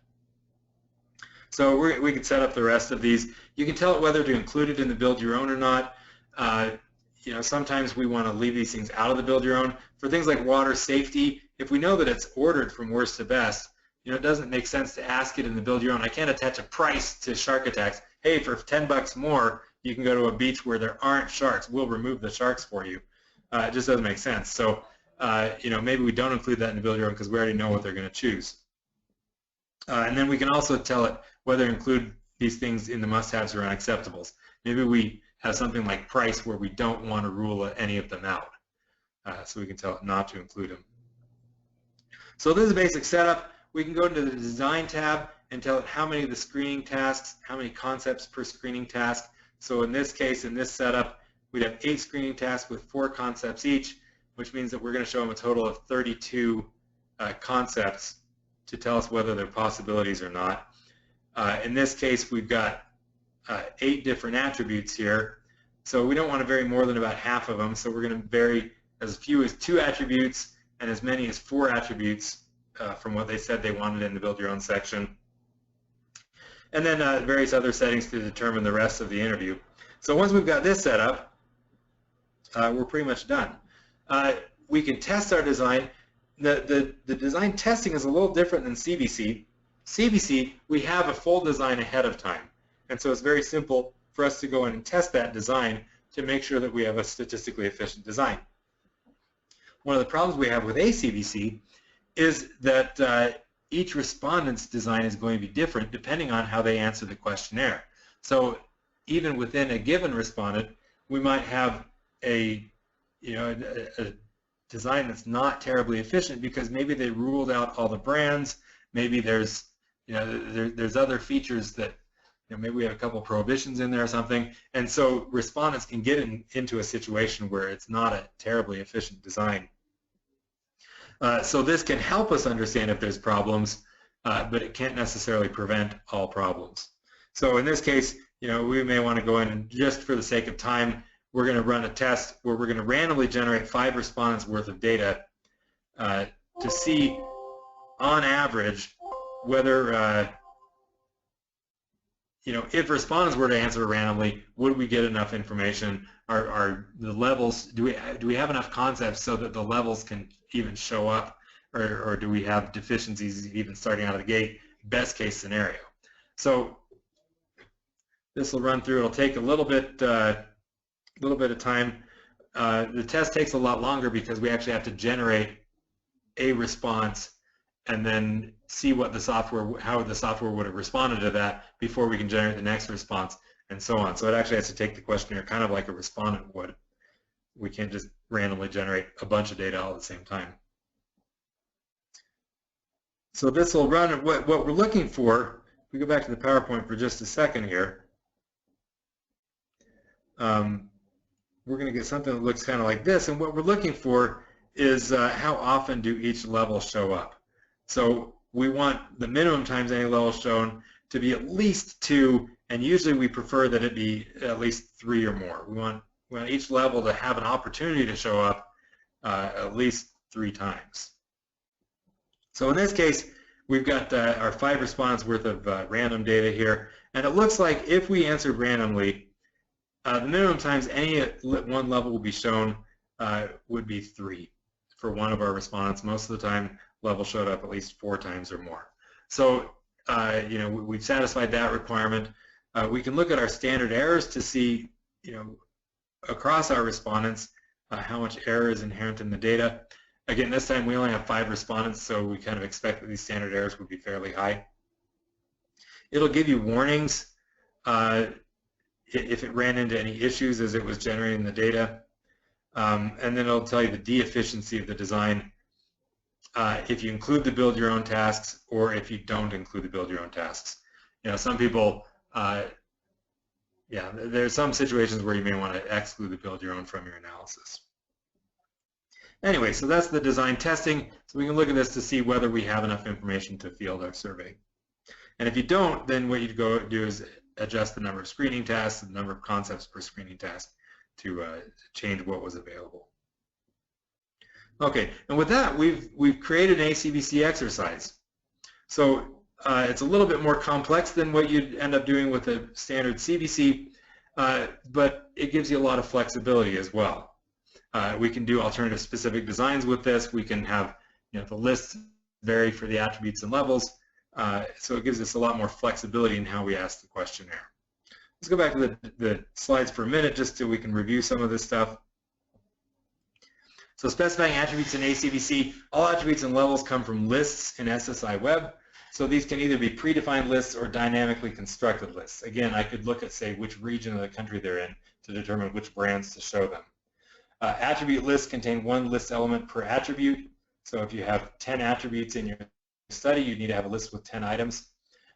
So we can set up the rest of these. You can tell it whether to include it in the build your own or not. Sometimes we want to leave these things out of the build your own. For things like water safety, if we know that it's ordered from worst to best, it doesn't make sense to ask it in the build your own. I can't attach a price to shark attacks. Hey, for $10 more, you can go to a beach where there aren't sharks. We'll remove the sharks for you. It just doesn't make sense. So, maybe we don't include that in the build your own because we already know what they're going to choose. And then we can also tell it whether to include these things in the must-haves or unacceptables. Maybe we have something like price where we don't want to rule any of them out. So we can tell it not to include them. So this is a basic setup. we can go into the Design tab and tell it how many of the screening tasks, how many concepts per screening task. So in this case, in this setup, we'd have 8 screening tasks with 4 concepts each, which means that we're going to show them a total of 32 concepts to tell us whether they're possibilities or not. In this case, we've got 8 different attributes here. So we don't want to vary more than about half of them. So we're going to vary as few as 2 attributes and as many as 4 attributes from what they said they wanted in the Build Your Own section. And then various other settings to determine the rest of the interview. So once we've got this set up, we're pretty much done. We can test our design. The design testing is a little different than CBC. CBC, we have a full design ahead of time. And so it's very simple for us to go in and test that design to make sure that we have a statistically efficient design. One of the problems we have with ACBC is that each respondent's design is going to be different depending on how they answer the questionnaire. So even within a given respondent, we might have a design that's not terribly efficient because maybe they ruled out all the brands. Maybe there's there's other features that maybe we have a couple prohibitions in there or something, and so respondents can get into a situation where it's not a terribly efficient design. So this can help us understand if there's problems, but it can't necessarily prevent all problems. So in this case, we may want to go in and just for the sake of time, we're going to run a test where we're going to randomly generate 5 respondents worth of data to see on average whether if respondents were to answer randomly, would we get enough information? Are the levels, do we have enough concepts so that the levels can even show up, or do we have deficiencies even starting out of the gate? Best case scenario. So this will run through. It'll take a little bit of time. The test takes a lot longer because we actually have to generate a response and then see what the software, how the software would have responded to that before we can generate the next response, and so on. So it actually has to take the questionnaire kind of like a respondent would. We can't just randomly generate a bunch of data all at the same time. So this will run. What we're looking for, if we go back to the PowerPoint for just a second here, we're going to get something that looks kind of like this, and what we're looking for is how often do each level show up. So we want the minimum times any level shown to be at least 2, and usually we prefer that it be at least 3 or more. We want each level to have an opportunity to show up at least 3 times. So in this case, we've got our 5 respondents worth of random data here, and it looks like if we answered randomly, the minimum times any one level will be shown would be 3 for one of our respondents. Most of the time, level showed up at least 4 times or more. So we've satisfied that requirement. We can look at our standard errors to see across our respondents how much error is inherent in the data. Again, this time we only have 5 respondents, so we kind of expect that these standard errors would be fairly high. It'll give you warnings if it ran into any issues as it was generating the data, and then it'll tell you the deficiency of the design if you include the build your own tasks or if you don't include the build your own tasks. Some people, there's some situations where you may want to exclude the build your own from your analysis. Anyway, so that's the design testing. So we can look at this to see whether we have enough information to field our survey. And if you don't, then what you go do is adjust the number of screening tasks, the number of concepts per screening task to change what was available. Okay, and with that, we've created an ACBC exercise. So it's a little bit more complex than what you'd end up doing with a standard CBC, but it gives you a lot of flexibility as well. We can do alternative specific designs with this. We can have the lists vary for the attributes and levels, so it gives us a lot more flexibility in how we ask the questionnaire. Let's go back to the slides for a minute just so we can review some of this stuff. So specifying attributes in ACBC, all attributes and levels come from lists in SSI Web. So these can either be predefined lists or dynamically constructed lists. Again, I could look at, say, which region of the country they're in to determine which brands to show them. Attribute lists contain one list element per attribute. So if you have 10 attributes in your study, you'd need to have a list with 10 items.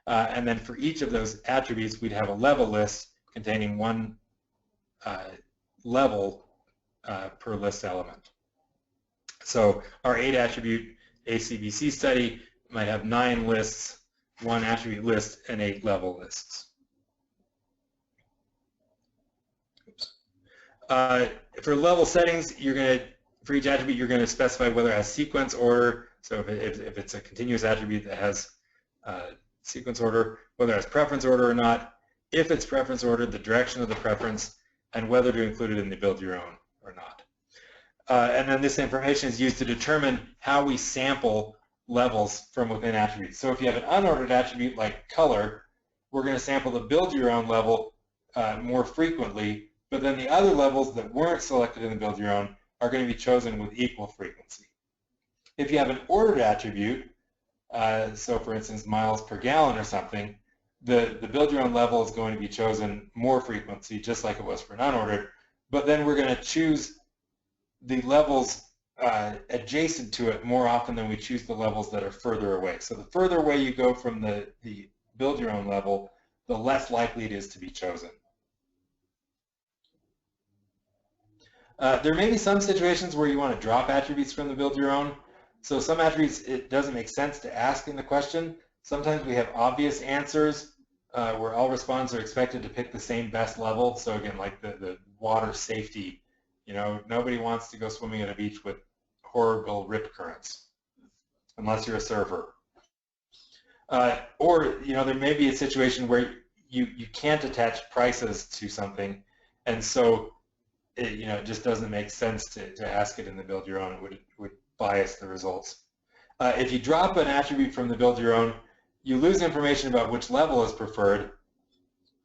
And then for each of those attributes, we'd have a level list containing one level per list element. So our 8-attribute ACBC study might have 9 lists, 1 attribute list, and 8 level lists. For level settings, for each attribute, you're going to specify whether it has sequence order. So if it's a continuous attribute that has sequence order, whether it has preference order or not, if it's preference order, the direction of the preference, and whether to include it in the build your own or not. And then this information is used to determine how we sample levels from within attributes. So if you have an unordered attribute like color, we're going to sample the build your own level more frequently, but then the other levels that weren't selected in the build your own are going to be chosen with equal frequency. If you have an ordered attribute, so for instance miles per gallon or something, the build your own level is going to be chosen more frequency, just like it was for an unordered, but then we're going to choose the levels adjacent to it more often than we choose the levels that are further away. So the further away you go from the build your own level, the less likely it is to be chosen. There may be some situations where you want to drop attributes from the build your own. So some attributes it doesn't make sense to ask in the question. Sometimes we have obvious answers where all respondents are expected to pick the same best level. So again, like the water safety, nobody wants to go swimming at a beach with horrible rip currents, unless you're a surfer. Or there may be a situation where you can't attach prices to something, and so it just doesn't make sense to ask it in the build your own. It would bias the results. If you drop an attribute from the build your own, you lose information about which level is preferred.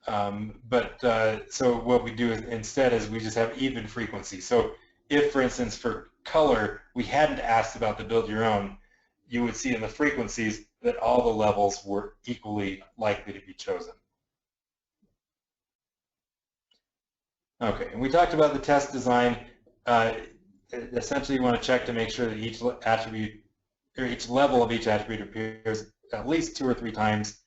So what we do instead is we just have even frequency. So if, for instance, for color, we hadn't asked about the build your own, you would see in the frequencies that all the levels were equally likely to be chosen. Okay, and we talked about the test design. Essentially, you want to check to make sure that each attribute, or each level of each attribute appears at least 2 or 3 times.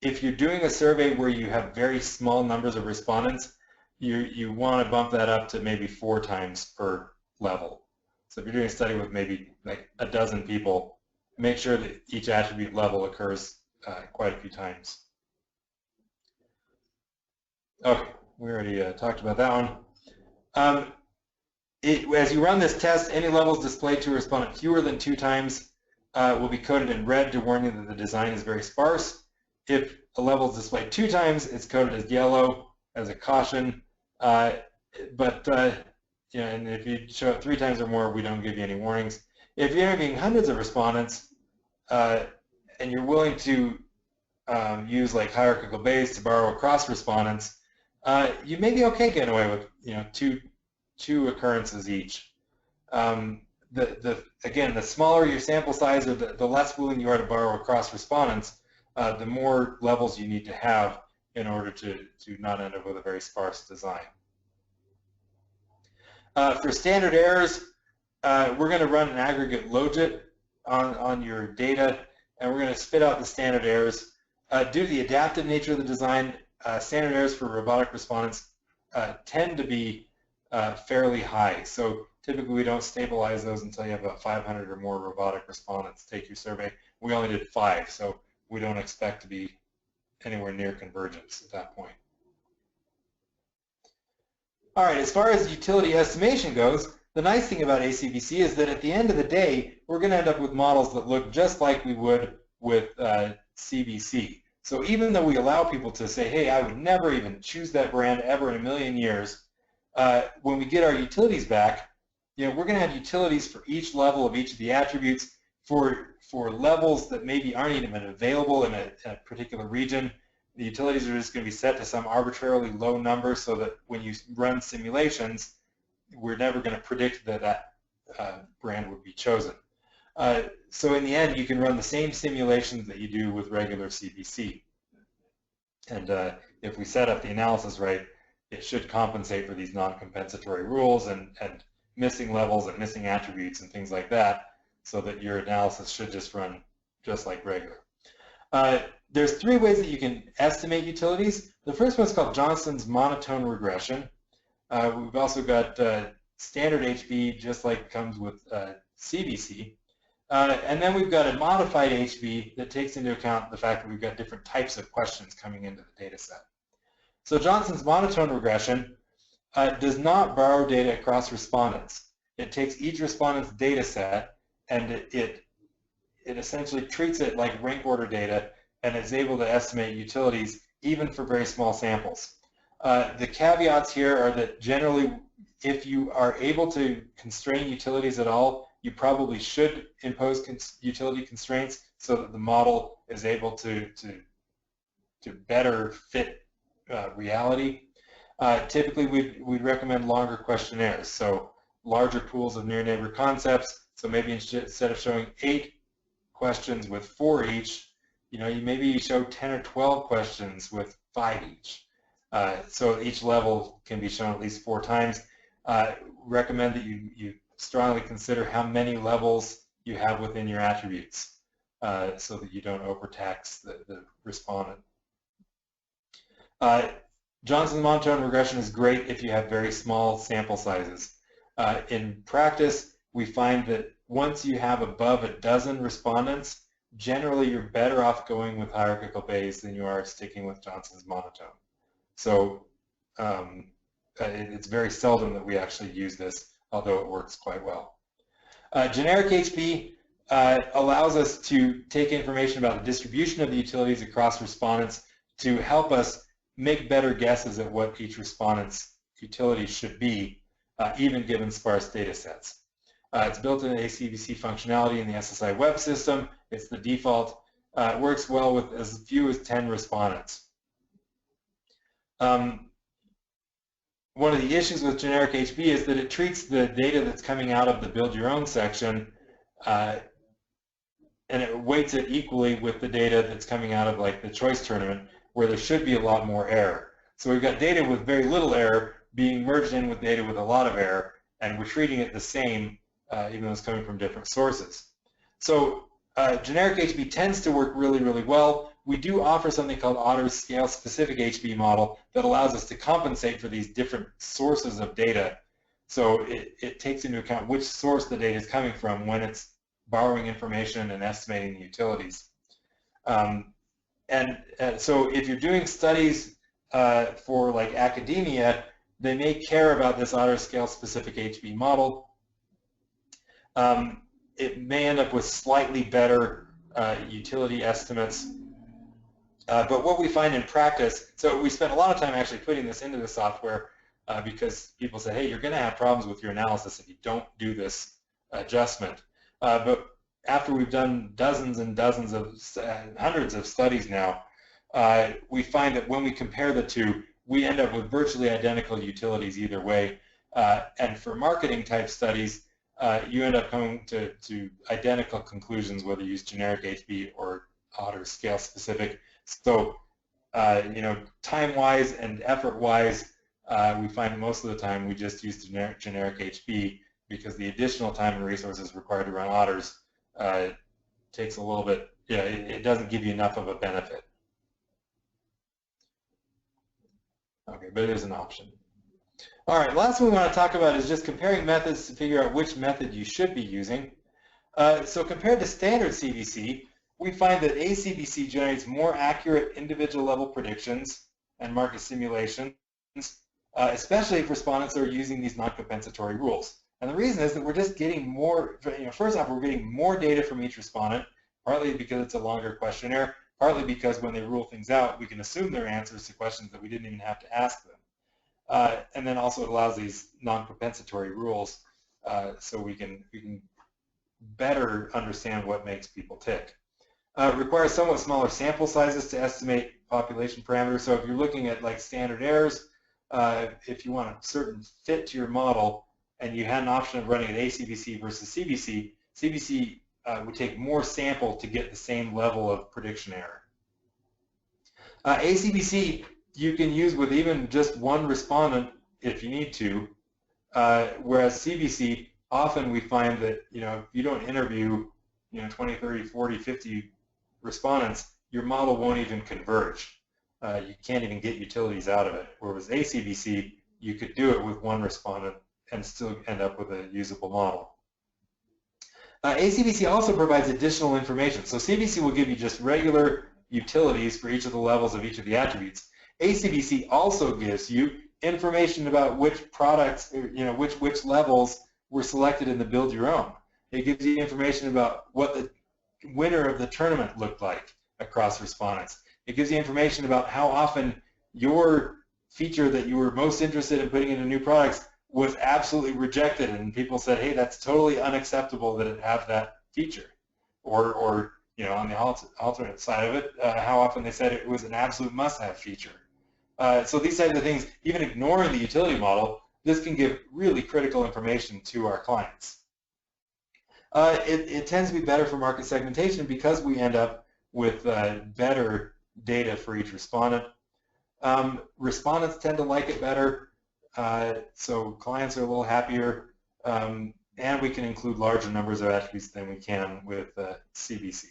If you're doing a survey where you have very small numbers of respondents, you want to bump that up to maybe 4 times per level. So if you're doing a study with maybe like a dozen people, make sure that each attribute level occurs quite a few times. Okay, we already talked about that one. As you run this test, any levels displayed to a respondent fewer than 2 times will be coded in red to warn you that the design is very sparse. If a level is displayed 2 times, it's coded as yellow as a caution. And if you show it 3 times or more, we don't give you any warnings. If you're interviewing hundreds of respondents and you're willing to use like hierarchical Bayes to borrow across respondents, you may be okay getting away with two occurrences each. Again, the smaller your sample size, or the less willing you are to borrow across respondents, the more levels you need to have in order to not end up with a very sparse design. For standard errors, we're going to run an aggregate logit on your data, and we're going to spit out the standard errors. Due to the adaptive nature of the design, standard errors for robotic respondents tend to be fairly high. So typically we don't stabilize those until you have about 500 or more robotic respondents take your survey. We only did 5, so we don't expect to be anywhere near convergence at that point. All right, as far as utility estimation goes, the nice thing about ACBC is that at the end of the day, we're going to end up with models that look just like we would with CBC. So even though we allow people to say, hey, I would never even choose that brand ever in a million years, when we get our utilities back, we're going to have utilities for each level of each of the attributes for levels that maybe aren't even available in a particular region. The utilities are just going to be set to some arbitrarily low number so that when you run simulations, we're never going to predict that that brand would be chosen. So in the end, you can run the same simulations that you do with regular CBC. And if we set up the analysis right, it should compensate for these non-compensatory rules and missing levels and missing attributes and things like that, so that your analysis should just run just like regular. There's three ways that you can estimate utilities. The first one is called Johnson's monotone regression. We've also got standard HB, just like comes with CBC. And then we've got a modified HB that takes into account the fact that we've got different types of questions coming into the data set. So Johnson's monotone regression does not borrow data across respondents. It takes each respondent's data set and it essentially treats it like rank order data and is able to estimate utilities even for very small samples. The caveats here are that generally, if you are able to constrain utilities at all, you probably should impose utility constraints so that the model is able to better fit reality. Typically, we'd recommend longer questionnaires, so larger pools of near neighbor concepts. So maybe instead of showing 8 questions with 4 each, maybe you show 10 or 12 questions with 5 each. So each level can be shown at least 4 times. Recommend that you strongly consider how many levels you have within your attributes so that you don't overtax the respondent. Johnson's monotone regression is great if you have very small sample sizes. In practice, we find that once you have above a dozen respondents, generally you're better off going with hierarchical Bayes than you are sticking with Johnson's monotone. So it's very seldom that we actually use this, although it works quite well. Generic HB allows us to take information about the distribution of the utilities across respondents to help us make better guesses at what each respondent's utility should be, even given sparse data sets. It's built in ACBC functionality in the SSI web system. It's the default. It works well with as few as 10 respondents. One of the issues with generic HB is that it treats the data that's coming out of the build your own section and it weights it equally with the data that's coming out of like the choice tournament, where there should be a lot more error. So we've got data with very little error being merged in with data with a lot of error, and we're treating it the same even though it's coming from different sources. So generic HB tends to work really, really well. We do offer something called Otter's scale-specific HB model that allows us to compensate for these different sources of data. So it takes into account which source the data is coming from when it's borrowing information and estimating the utilities. So if you're doing studies for like academia, they may care about this Otter's scale-specific HB model. It may end up with slightly better utility estimates. But what we find in practice, so we spent a lot of time actually putting this into the software because people say, hey, you're going to have problems with your analysis if you don't do this adjustment. But after we've done dozens and dozens of, hundreds of studies now, we find that when we compare the two, we end up with virtually identical utilities either way. And for marketing type studies, you end up coming to identical conclusions whether you use generic HB or Otter's scale specific. So, time-wise and effort-wise, we find most of the time we just use generic HB because the additional time and resources required to run Otter's takes a little bit, it doesn't give you enough of a benefit. Okay, but it is an option. All right, last one we want to talk about is just comparing methods to figure out which method you should be using. So compared to standard CBC, we find that ACBC generates more accurate individual level predictions and market simulations, especially if respondents are using these non-compensatory rules. And the reason is that we're just getting more, first off, we're getting more data from each respondent, partly because it's a longer questionnaire, partly because when they rule things out, we can assume their answers to questions that we didn't even have to ask them. And then also it allows these non-compensatory rules so we can better understand what makes people tick. It requires somewhat smaller sample sizes to estimate population parameters. So if you're looking at like standard errors, if you want a certain fit to your model and you had an option of running an ACBC versus CBC, CBC would take more sample to get the same level of prediction error. ACBC you can use with even just one respondent if you need to, whereas CBC, often we find that if you don't interview 20, 30, 40, 50 respondents, your model won't even converge. You can't even get utilities out of it. Whereas ACBC, you could do it with one respondent and still end up with a usable model. ACBC also provides additional information. So CBC will give you just regular utilities for each of the levels of each of the attributes. ACBC also gives you information about which products, which levels were selected in the build your own. It gives you information about what the winner of the tournament looked like across respondents. It gives you information about how often your feature that you were most interested in putting into new products was absolutely rejected, and people said, hey, that's totally unacceptable that it have that feature. Or on the alternate side of it, how often they said it was an absolute must-have feature. So these types of things, even ignoring the utility model, this can give really critical information to our clients. It tends to be better for market segmentation because we end up with better data for each respondent. Respondents tend to like it better, so clients are a little happier, and we can include larger numbers of attributes than we can with CBC.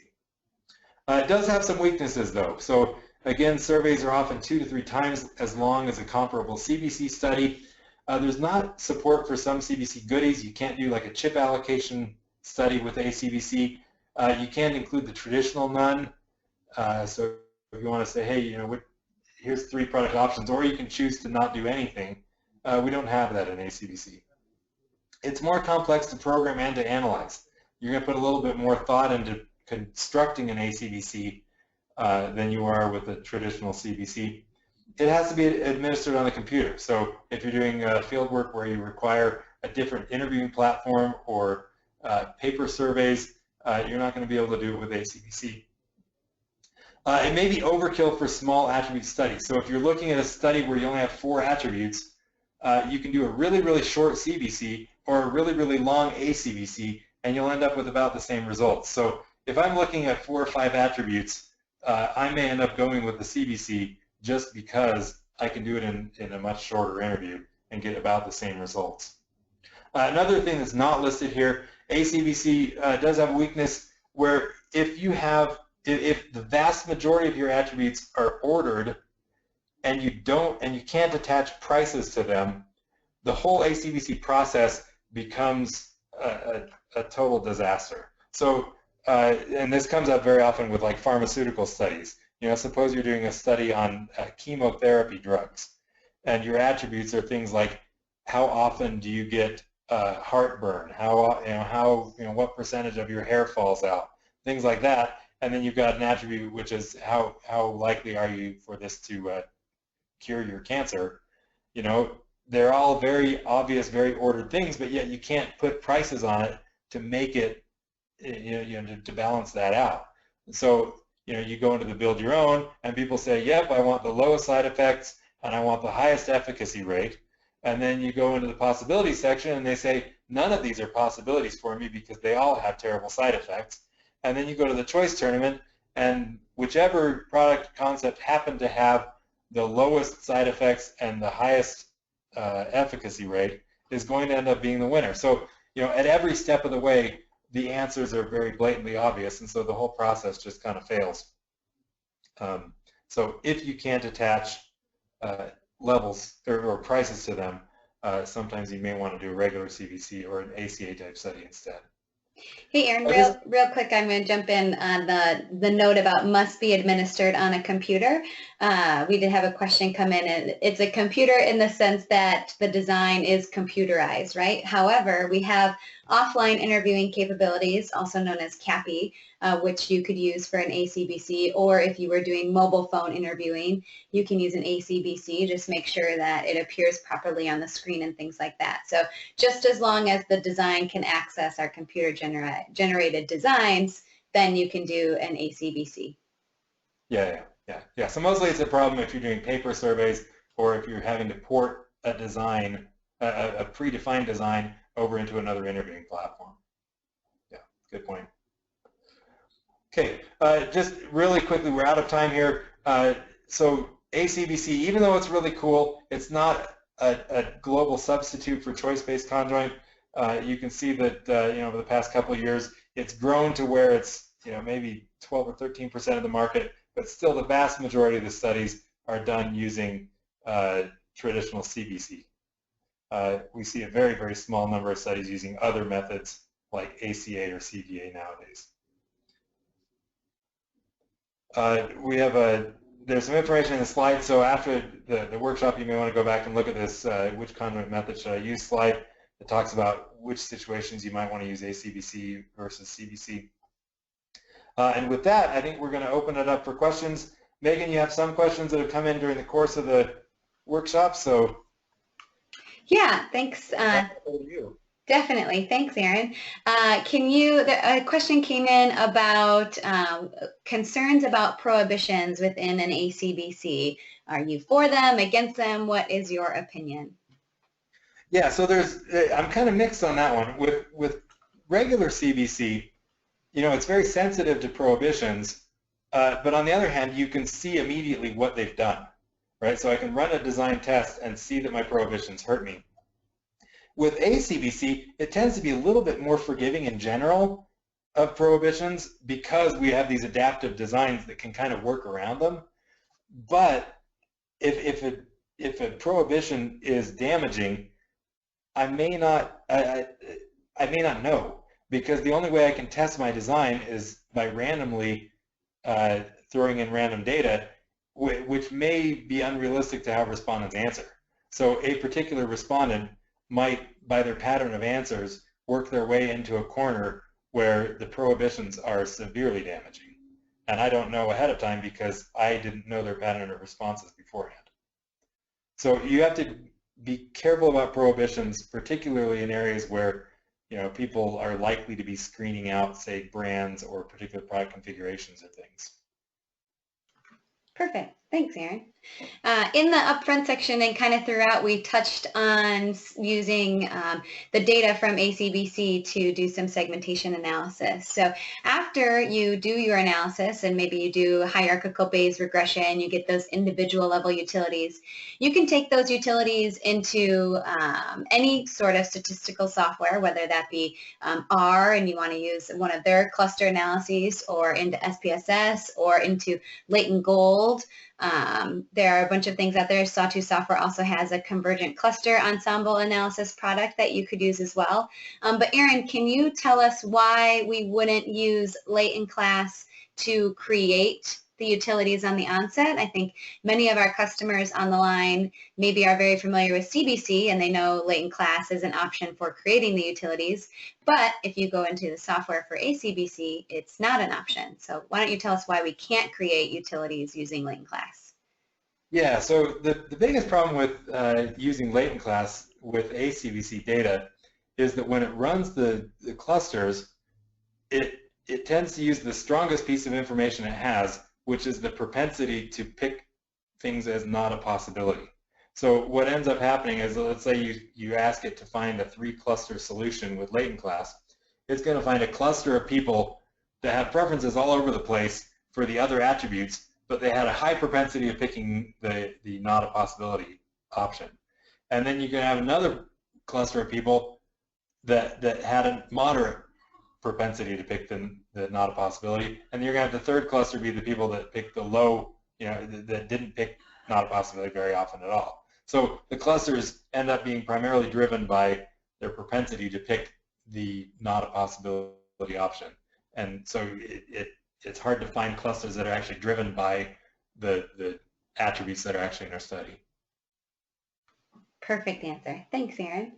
It does have some weaknesses though. So again, surveys are often 2 to 3 times as long as a comparable CBC study. There's not support for some CBC goodies. You can't do like a chip allocation study with ACBC. You can't include the traditional none. So if you want to say, hey, here's 3 product options, or you can choose to not do anything. We don't have that in ACBC. It's more complex to program and to analyze. You're going to put a little bit more thought into constructing an ACBC than you are with a traditional CBC. It has to be administered on the computer. So if you're doing field work where you require a different interviewing platform or paper surveys, you're not going to be able to do it with ACBC. It may be overkill for small attribute studies. So if you're looking at a study where you only have 4 attributes, you can do a really, really short CBC or a really, really long ACBC, and you'll end up with about the same results. So if I'm looking at 4 or 5 attributes, I may end up going with the CBC just because I can do it in a much shorter interview and get about the same results. Another thing that's not listed here, ACBC does have a weakness where if the vast majority of your attributes are ordered and you can't attach prices to them, the whole ACBC process becomes a total disaster. So, and this comes up very often with like pharmaceutical studies. Suppose you're doing a study on chemotherapy drugs, and your attributes are things like how often do you get heartburn, what percentage of your hair falls out, things like that. And then you've got an attribute which is how likely are you for this to cure your cancer. They're all very obvious, very ordered things, but yet you can't put prices on it to make it, to balance that out. So, you go into the build your own, and people say, yep, I want the lowest side effects, and I want the highest efficacy rate. And then you go into the possibilities section, and they say, none of these are possibilities for me because they all have terrible side effects. And then you go to the choice tournament, and whichever product concept happened to have the lowest side effects and the highest efficacy rate is going to end up being the winner. So, at every step of the way, the answers are very blatantly obvious, and so the whole process just kind of fails. So if you can't attach levels or prices to them, sometimes you may want to do a regular CBC or an ACA type study instead. Hey, Aaron, real quick, I'm going to jump in on the note about must be administered on a computer. We did have a question come in, and it's a computer in the sense that the design is computerized, right? However, we have offline interviewing capabilities, also known as CAPI, which you could use for an ACBC, or if you were doing mobile phone interviewing, you can use an ACBC. Just make sure that it appears properly on the screen and things like that. So just as long as the design can access our computer generated designs, then you can do an ACBC. Yeah. So mostly it's a problem if you're doing paper surveys or if you're having to port a design, a predefined design over into another interviewing platform. Yeah, good point. Okay, just really quickly, we're out of time here. So ACBC, even though it's really cool, it's not a global substitute for choice-based conjoint. You can see that over the past couple of years, It's grown to where it's, maybe 12 or 13% of the market, but still the vast majority of the studies are done using traditional CBC. We see a very, very small number of studies using other methods like ACA or CVA nowadays. There's some information in the slide, so after the workshop you may want to go back and look at this which conjoint method should I use slide. It talks about which situations you might want to use ACBC versus CBC. And with that, I think we're going to open it up for questions. Megan, you have some questions that have come in during the course of the workshop, so. Yeah, thanks. Over to you. Definitely. Thanks, Aaron. A question came in about concerns about prohibitions within an ACBC. Are you for them, against them? What is your opinion? Yeah, so I'm kind of mixed on that one. With regular CBC, it's very sensitive to prohibitions, but on the other hand, you can see immediately what they've done, right? So I can run a design test and see that my prohibitions hurt me. With ACBC, it tends to be a little bit more forgiving in general of prohibitions because we have these adaptive designs that can kind of work around them. But if a prohibition is damaging, I may not know, because the only way I can test my design is by randomly throwing in random data, which may be unrealistic to have respondents answer. So a particular respondent might, by their pattern of answers, work their way into a corner where the prohibitions are severely damaging. And I don't know ahead of time because I didn't know their pattern of responses beforehand. So you have to be careful about prohibitions, particularly in areas where people are likely to be screening out, say, brands or particular product configurations or things. Perfect. Thanks, Aaron. In the upfront section and kind of throughout, we touched on using the data from ACBC to do some segmentation analysis. So after you do your analysis and maybe you do hierarchical Bayes regression, you get those individual level utilities, you can take those utilities into any sort of statistical software, whether that be R and you want to use one of their cluster analyses, or into SPSS, or into Latent Gold. There are a bunch of things out there. Sawtooth Software also has a convergent cluster ensemble analysis product that you could use as well. But Aaron, can you tell us why we wouldn't use latent class to create the utilities on the onset? I think many of our customers on the line maybe are very familiar with CBC and they know latent class is an option for creating the utilities. But if you go into the software for ACBC, it's not an option. So why don't you tell us why we can't create utilities using latent class? Yeah, so the biggest problem with using latent class with ACBC data is that when it runs the clusters, it tends to use the strongest piece of information it has, which is the propensity to pick things as not a possibility. So what ends up happening is, let's say you ask it to find a 3-cluster solution with latent class, it's going to find a cluster of people that have preferences all over the place for the other attributes, but they had a high propensity of picking the not a possibility option. And then you can have another cluster of people that had a moderate propensity to pick the not a possibility, and you're going to have the third cluster be the people that pick the low, that didn't pick not a possibility very often at all. So the clusters end up being primarily driven by their propensity to pick the not a possibility option. And so it's hard to find clusters that are actually driven by the attributes that are actually in our study. Perfect answer. Thanks, Aaron.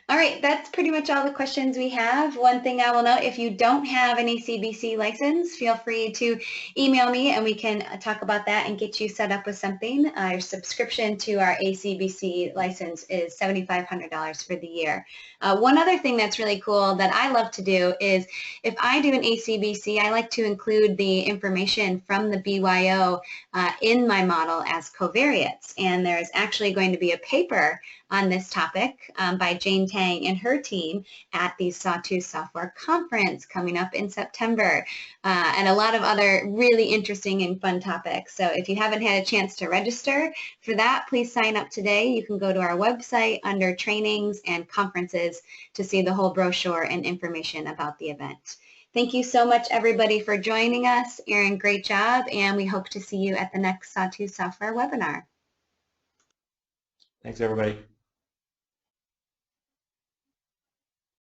All right, that's pretty much all the questions we have. One thing I will note, if you don't have an ACBC license, feel free to email me and we can talk about that and get you set up with something. Our subscription to our ACBC license is $7,500 for the year. One other thing that's really cool that I love to do is if I do an ACBC, I like to include the information from the BYO in my model as covariates. And there's actually going to be a paper on this topic by Jane Tang and her team at the Sawtooth Software Conference coming up in September, and a lot of other really interesting and fun topics. So if you haven't had a chance to register for that, please sign up today. You can go to our website under trainings and conferences to see the whole brochure and information about the event. Thank you so much, everybody, for joining us. Erin, great job, and we hope to see you at the next Sawtooth Software webinar. Thanks, everybody.